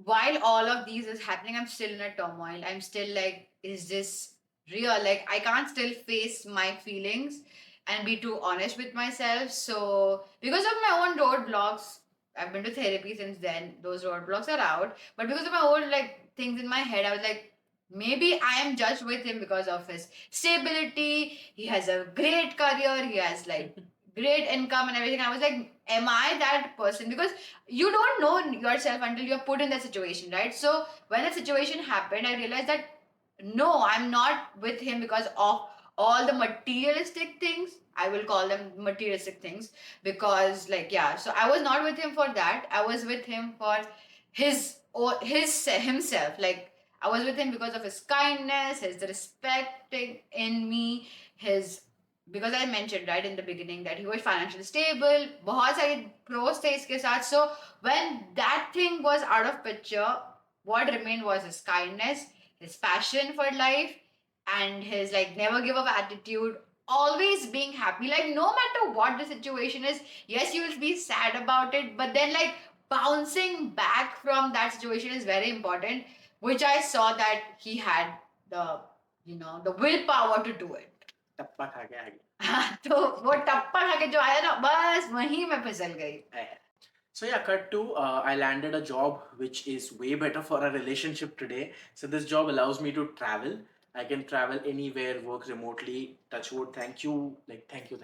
while all of these is happening, I'm still in a turmoil. I'm still like, is this real? Like I can't still face my feelings and be too honest with myself. So because of my own roadblocks, I've been to therapy since then. Those roadblocks are out. But because of my own like things in my head, I was like, maybe I am judged with him because of his stability. He has a great career. He has like great income and everything. I was like, am I that person? Because you don't know yourself until you're put in that situation, right? So when that situation happened, I realized that no, I'm not with him because of all the materialistic things. I will call them materialistic things because, like, yeah. So I was not with him for that. I was with him for his or his himself. Like I was with him because of his kindness, his respecting in me, his because I mentioned right in the beginning that he was financially stable. बहुत सारे pros थे इसके साथ. So when that thing was out of picture, what remained was his kindness, his passion for life, and his like never give up attitude. Always being happy, like no matter what the situation is. Yes, you will be sad about it, but then like bouncing back from that situation is very important. Which I saw that he had the the willpower to do it. टप्पा खा के आ गया. तो वो टप्पा खा के जो आया ना बस वहीं मैं फिसल गई. So yeah, cut to I landed a job which is way better for our relationship today. So this job allows me to travel. I can travel anywhere, work remotely. Touch wood. Thank you, like thank you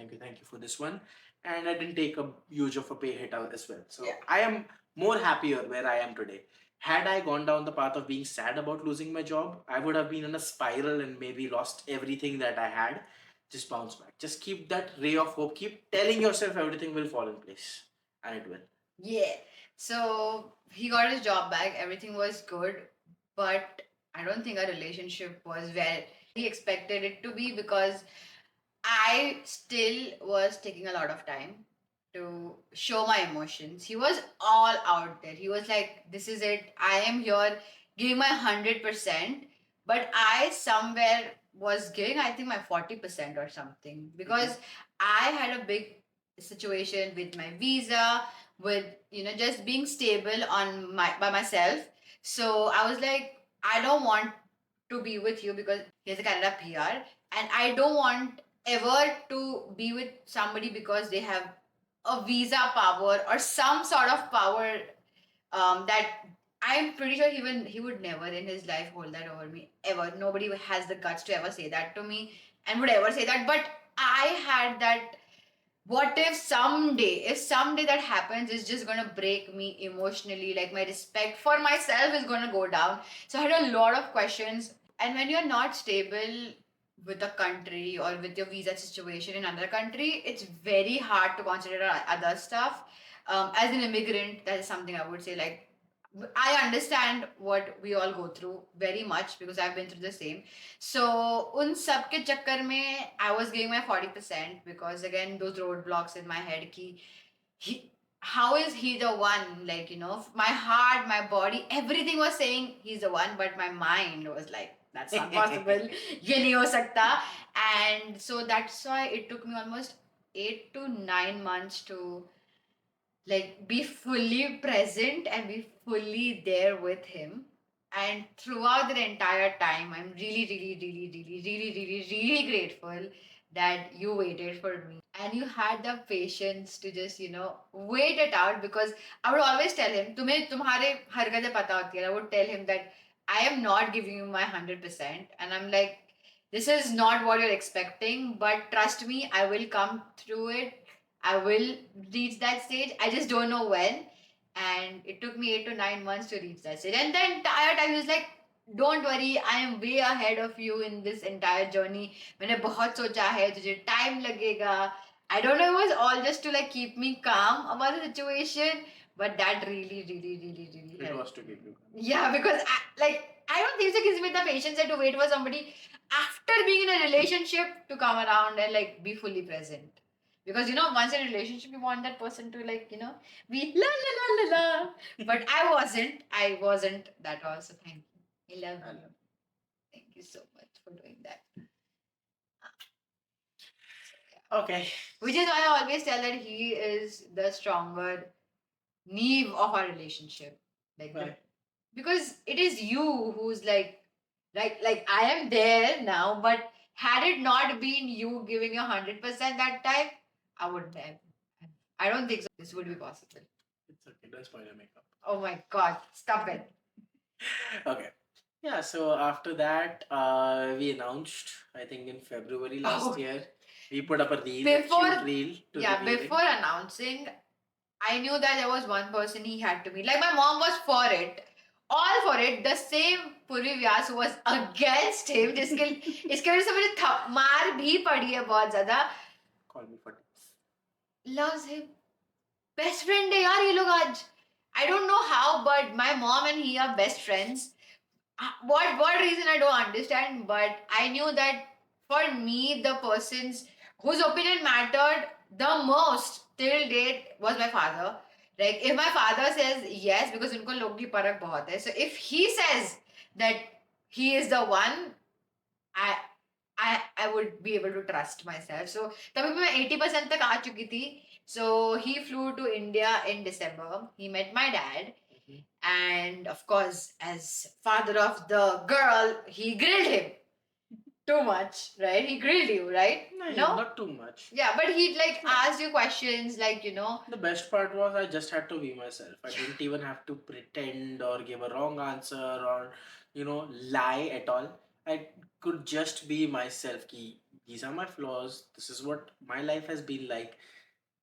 for this one. And I didn't take a huge of a pay hit as well. So Yeah. I am more happier where I am today. Had I gone down the path of being sad about losing my job, I would have been in a spiral and maybe lost everything that I had. Just bounce back. Just keep that ray of hope. Keep telling yourself everything will fall in place, and it will. Yeah. So he got his job back. Everything was good, but I don't think our relationship was where he expected it to be because I still was taking a lot of time to show my emotions. He was all out there. He was like, "This is it. I am here, giving my 100%." But I somewhere was giving, I think, my 40% or something because I had a big situation with my visa, with just being stable on my by myself. So I was like, I don't want to be with you because he's a Canada PR, and I don't want ever to be with somebody because they have a visa power or some sort of power that I'm pretty sure he would never in his life hold that over me ever. Nobody has the guts to ever say that to me and would ever say that. But I had that. What if someday that happens, it's just gonna break me emotionally. Like my respect for myself is gonna go down. So I had a lot of questions. And when you're not stable with a country or with your visa situation in another country, it's very hard to consider other stuff. As an immigrant, that is something I would say. Like I understand what we all go through very much because I've been through the same. So उन सब के चक्कर में I was giving my 40% because again those roadblocks in my head कि he, how is he the one? Like my heart, my body, everything was saying he's the one, but my mind was like that's not possible. ये नहीं हो सकता. And so that's why it took me almost 8 to 9 months to like be fully present and be fully there with him. And throughout the entire time, I'm really, really, really, really, really, really, really grateful that you waited for me and you had the patience to just wait it out. Because I would always tell him, तुम्हें तुम्हारे हरकतें पता होती है. I would tell him that I am not giving you my 100%, and I'm like, this is not what you're expecting, but trust me, I will come through it. I will reach that stage. I just don't know when. And it took me 8 to 9 months to reach that stage. And the entire time he was like, don't worry, I am way ahead of you in this entire journey. मैंने बहुत सोचा है, तुझे time लगेगा. I don't know, it was all just to like keep me calm about the situation. But that really, really, really, really It helped. was to keep you. Yeah, because I don't think so gives me the patience to wait for somebody after being in a relationship to come around and like be fully present. Because once in a relationship you want that person to like, be la la la la la. But I wasn't that also. Thank you. I love you. Thank you so much for doing that. Okay. Which is why I always tell that he is the stronger Neve of our relationship. Like Why? because it is you who's like I am there now, but had it not been you giving 100% that time, I wouldn't have. I don't think so. This would be possible. It's okay. Don't spoil your makeup. Oh my god, stop it. Okay. Yeah, so after that, we announced, I think in February last Oh. year. We put up a reel, Before- a cute reel to Yeah, reveal it. before announcing, I knew that there was one person he had to meet. Like my mom was for it, all for it. The same Purvi Vyas who was against him. इसके वजह से मुझे मार भी पड़ी है बहुत ज्यादा. Call me for tips. Loves him. Best friend है यार ये लोग आज. I don't know how, but my mom and he are best friends. What reason I don't understand, but I knew that for me the persons whose opinion mattered the most till date was my father. Like if my father says yes, because उनको लोग की परख बहुत है, so if he says that he is the one, I I would be able to trust myself. So तभी मैं 80% तक आ चुकी थी. So he flew to India in December. He met my dad. Mhm. And of course, as father of the girl, he grilled him too much, right? He grilled you, right? No, not too much. Yeah, but he like asked you questions, like The best part was I just had to be myself. I didn't even have to pretend or give a wrong answer or lie at all. I could just be myself. Ki, these are my flaws. This is what my life has been like.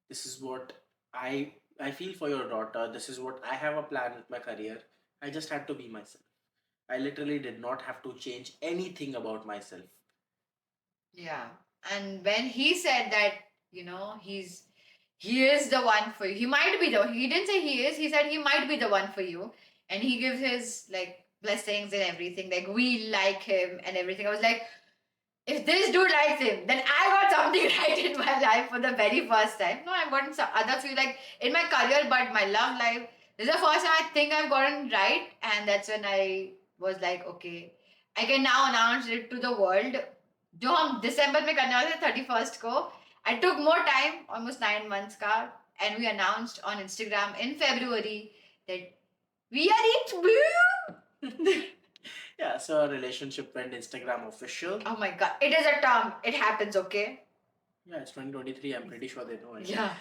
This is what I feel for your daughter. This is what I have a plan with my career. I just had to be myself. I literally did not have to change anything about myself. Yeah. And when he said that, he is the one for you. He might be the he didn't say he is, he said he might be the one for you. And he gives his like blessings and everything. Like we like him and everything. I was like, if this dude likes him, then I got something right in my life for the very first time. No, I've gotten some other few like in my career, but my love life. This is the first time I think I've gotten right, and that's when I was like, okay, I can now announce it to the world. जो हम दिसंबर में करने वाले थे 31st को. I took more time, almost 9 months का, and we announced on Instagram in February that we are each blue. Yeah, so our relationship went Instagram official. Oh my god, it is a term. It happens, okay? Yeah, it's 2023. I'm pretty sure they know it. Yeah.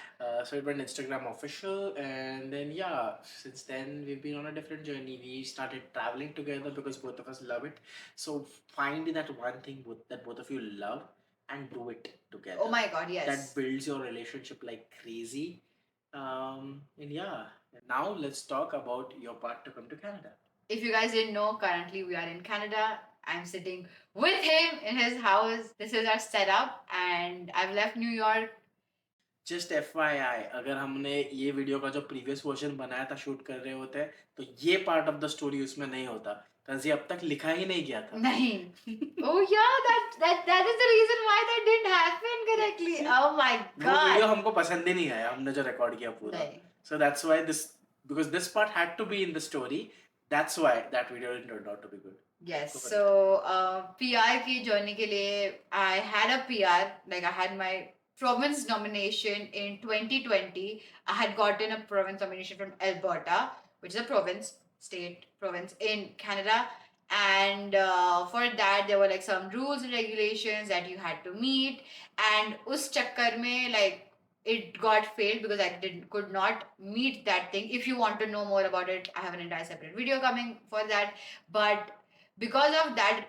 So it went Instagram official, and then since then we've been on a different journey. We started traveling together because both of us love it. So find that one thing that both of you love and do it together. Oh my god, yes. That builds your relationship like crazy. And now let's talk about your part to come to Canada. If you guys didn't know, currently we are in Canada. I'm sitting with him in his house. This is our setup, and I've left New York. Just FYI, अगर हमने ये video का जो previous version बनाया था shoot कर रहे होते तो ये पार्ट ऑफ द स्टोरी उसमें नहीं होता because ये अब तक लिखा ही नहीं गया था. नहीं. Oh yeah, that is the reason why that didn't happen correctly. Oh my वो वीडियो god. हमको पसंद ही नहीं आया हमने जो रिकॉर्ड किया पूरा. नहीं. So that's why because this part had to be in the story. That's why that video turned out to be good. Yes. Go for So PR की journey के लिए I had a PR, like I had my province nomination in 2020. I had gotten a province nomination from Alberta, which is a province in Canada. And for that there were like some rules and regulations that you had to meet. And उस चक्कर में like it got failed because I could not meet that thing. If you want to know more about it, I have an entire separate video coming for that. But because of that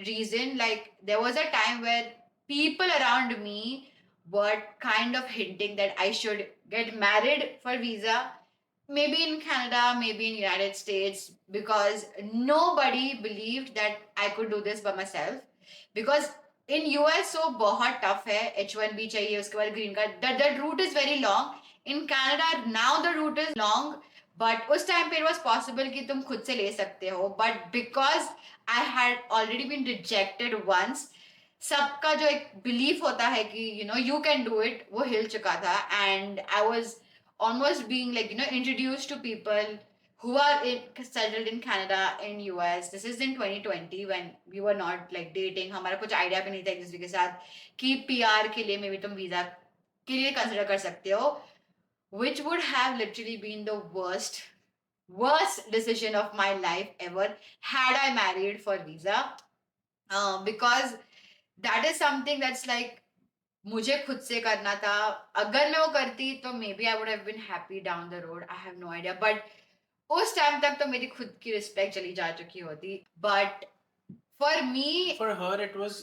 reason, like there was a time where people around me were kind of hinting that I should get married for visa, maybe in Canada, maybe in United States, because nobody believed that I could do this by myself. Because in US so बहुत tough है, H1B चाहिए, उसके बाद green card. That route is very long. In Canada now the route is long, but उस time पे it was possible कि तुम खुद से ले सकते हो. But because I had already been rejected once, सबका जो एक belief होता है कि you can do it, वो हिल चुका था. And I was almost being like introduced to people who are settled in Canada, in US. This is in 2020 when we were not like dating. हमारा कुछ idea भी नहीं था एक दूसरे के साथ कि PR के लिए maybe तुम visa के लिए consider कर सकते हो, which would have literally been the worst decision of my life ever had I married for visa. Because that is something that's like मुझे खुद से करना था. अगर मैं वो करती तो maybe I would have been happy down the road. I have no idea. But उस टाइम तक तो मेरी खुद की रिस्पेक्ट चली जा चुकी होती. But for me, For her it was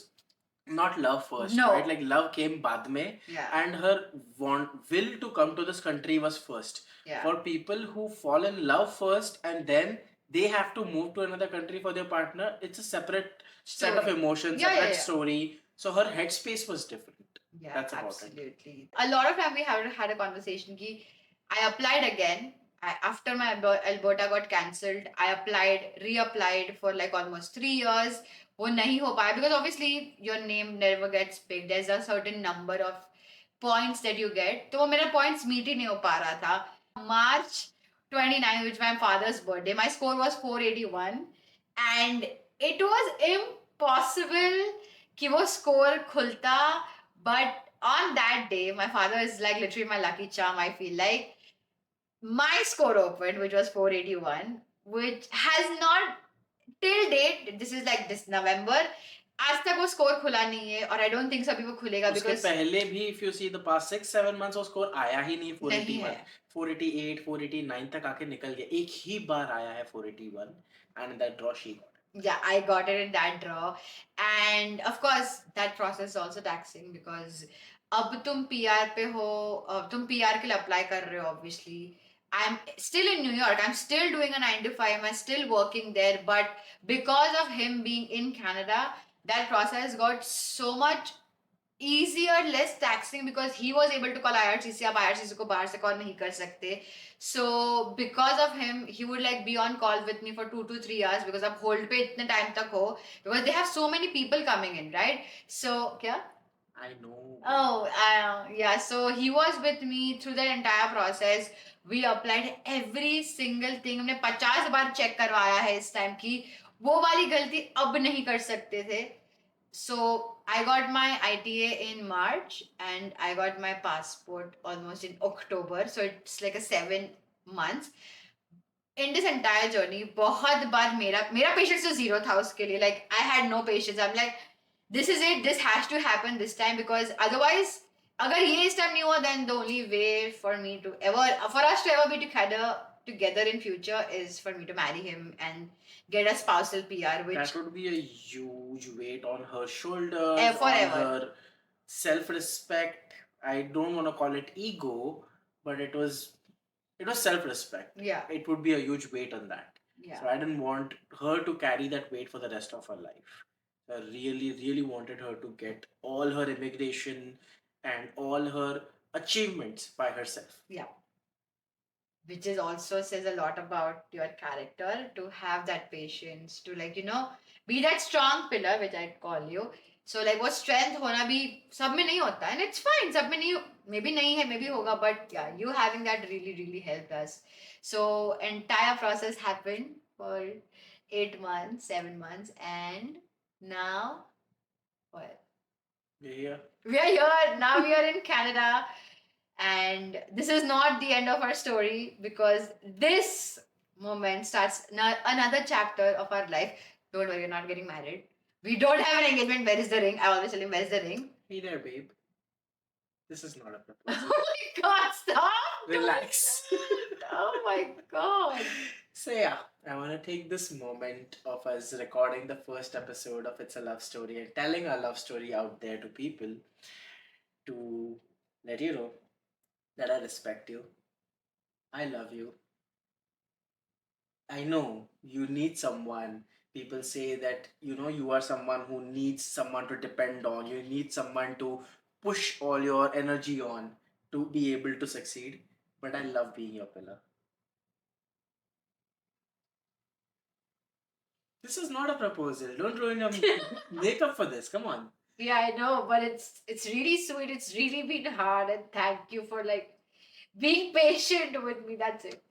not love first, No. right? Like love came baad mein, Yeah. and her will to come to this country was first. Yeah. For people who fall in love first and then they have to move to another country for their partner, it's a separate set of Story. emotions, Yeah, separate yeah, yeah. story. So her headspace was different. Yeah, That's about it. absolutely. A lot of time we have had a conversation ki I applied again. After my Alberta got cancelled, I applied, reapplied for like almost 3 years. वो नहीं हो पाया because obviously your name never gets picked. There's a certain number of points that you get. तो वो मेरा points meet ही नहीं हो पा रहा था. March 29, which was my father's birthday, my score was 481, and it was impossible कि वो score खुलता. But on that day, my father is like literally my lucky charm, I feel like. My score opened, which was 481, which has not till date, this is like this November, आज तक वो score खुला नहीं है और I don't think अभी वो खुलेगा उसके बिकॉज पहले भी if you see the past 6-7 months वो स्कोर आया ही नहीं. नहीं 481, है. 488, 489 तक आके निकल गया. एक ही बार आया है 481 and that draw she got. Yeah, I got it in that draw. And of course, that process is also taxing because अब तुम PR पे हो, तुम PR के लिए apply कर रहे हो obviously. I'm still in New York. I'm still doing a 9 to 5. I'm still working there. But because of him being in Canada, that process got so much easier, less taxing because he was able to call IRCC. आप IRCC को बाहर से call नहीं कर सकते. So because of him, he would like be on call with me for 2 to 3 hours because आप hold पे इतने time तक हो because they have so many people coming in, right? So क्या? I know. Oh, yeah. So he was with me through the entire process. We applied every single thing. हमने 50 बार check करवाया है इस time की वो वाली गलती अब नहीं कर सकते थे. So I got my ITA in March and I got my passport almost in October. So it's like a 7 months. In this entire journey, बहुत बार मेरा patience तो zero था उसके लिए. Like I had no patience. I'm like, this is it. This has to happen this time because otherwise, अगर ये इस time नहीं हुआ, then the only way for me to ever, for us to ever be together in future is for me to marry him and get a spousal PR, which that would be a huge weight on her shoulders, forever. on her self-respect. I don't want to call it ego, but it was self-respect. Yeah. It would be a huge weight on that. Yeah. So I didn't want her to carry that weight for the rest of her life. I really, really wanted her to get all her immigration and all her achievements by herself. Yeah. Which is also says a lot about your character to have that patience to like be that strong pillar which I call you. So like वो strength होना भी सब में नहीं होता and it's fine. सब में नहीं maybe नहीं है maybe होगा but yeah, you having that really really helped us. So entire process happened for 8 months, 7 months, and now what? Yeah. We are here now. We are in Canada. And this is not the end of our story because this moment starts another chapter of our life. Don't worry, you're not getting married. We don't have an engagement. Where is the ring? I always tell him, where's the ring? Hey there, babe. This is not a Oh proposal. my god, stop! Relax. Oh my god. So yeah, I want to take this moment of us recording the first episode of It's a Love Story and telling our love story out there to people to let you know that I respect you. I love you. I know you need someone. People say that you are someone who needs someone to depend on. You need someone to push all your energy on to be able to succeed. But I love being your pillar. This is not a proposal. Don't ruin your makeup for this. Come on. Yeah, I know, but it's really sweet. It's really been hard, and thank you for like being patient with me. That's it.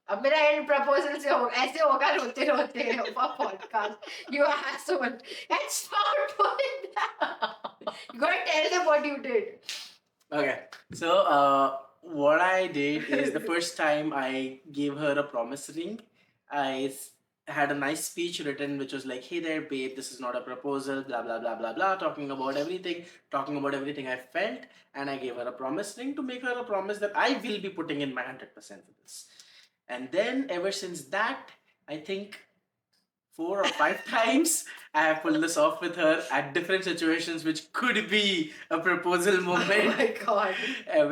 अब मेरा and proposal से हो ऐसे होगा रोते रोते podcast. You asshole. And stop doing that. You gotta tell them what you did. Okay, so what I did is the first time I gave her a promise ring, had a nice speech written which was like, hey there, babe, this is not a proposal, blah, blah, blah, blah, blah, talking about everything I felt, and I gave her a promise ring to make her a promise that I will be putting in my 100% for this. And then ever since that, I think 4 or 5 times I have pulled this off with her at different situations, which could be a proposal Oh moment. my god.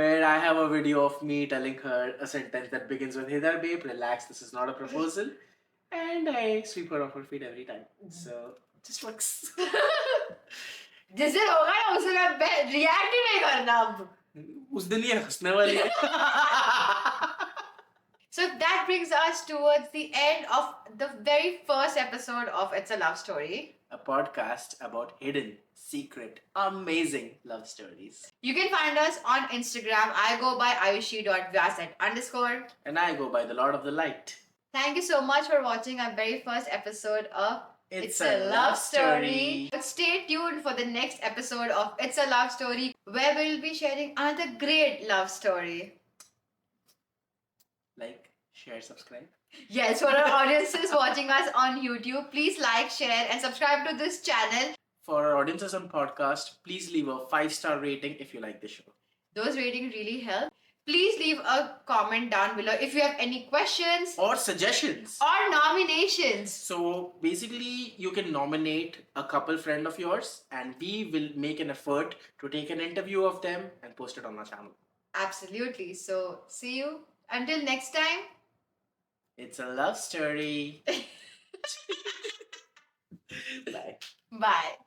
Where I have a video of me telling her a sentence that begins with, "Hey there, babe, relax, this is not a proposal." And I sweep her off her feet every time. So, just works. जिस दिन होगा ना उसे मैं react ही नहीं करना अब. उस दिन ये हंसने वाली है. So that brings us towards the end of the very first episode of It's a Love Story. A podcast about hidden, secret, amazing love stories. You can find us on Instagram. I go by ayushi.vyasat_. And I go by the Lord of the Light. Thank you so much for watching our very first episode of It's a Love Story. But stay tuned for the next episode of It's a Love Story, where we'll be sharing another great love story. Like, share, subscribe. Yes, for our audiences watching us on YouTube, please like, share, and subscribe to this channel. For our audiences on podcast, please leave a 5-star rating if you like the show. Those ratings really help. Please leave a comment down below if you have any questions Or suggestions. or nominations. So basically, you can nominate a couple friend of yours, and we will make an effort to take an interview of them and post it on our channel. Absolutely. So, see you until next time. It's a love story. Bye. Bye.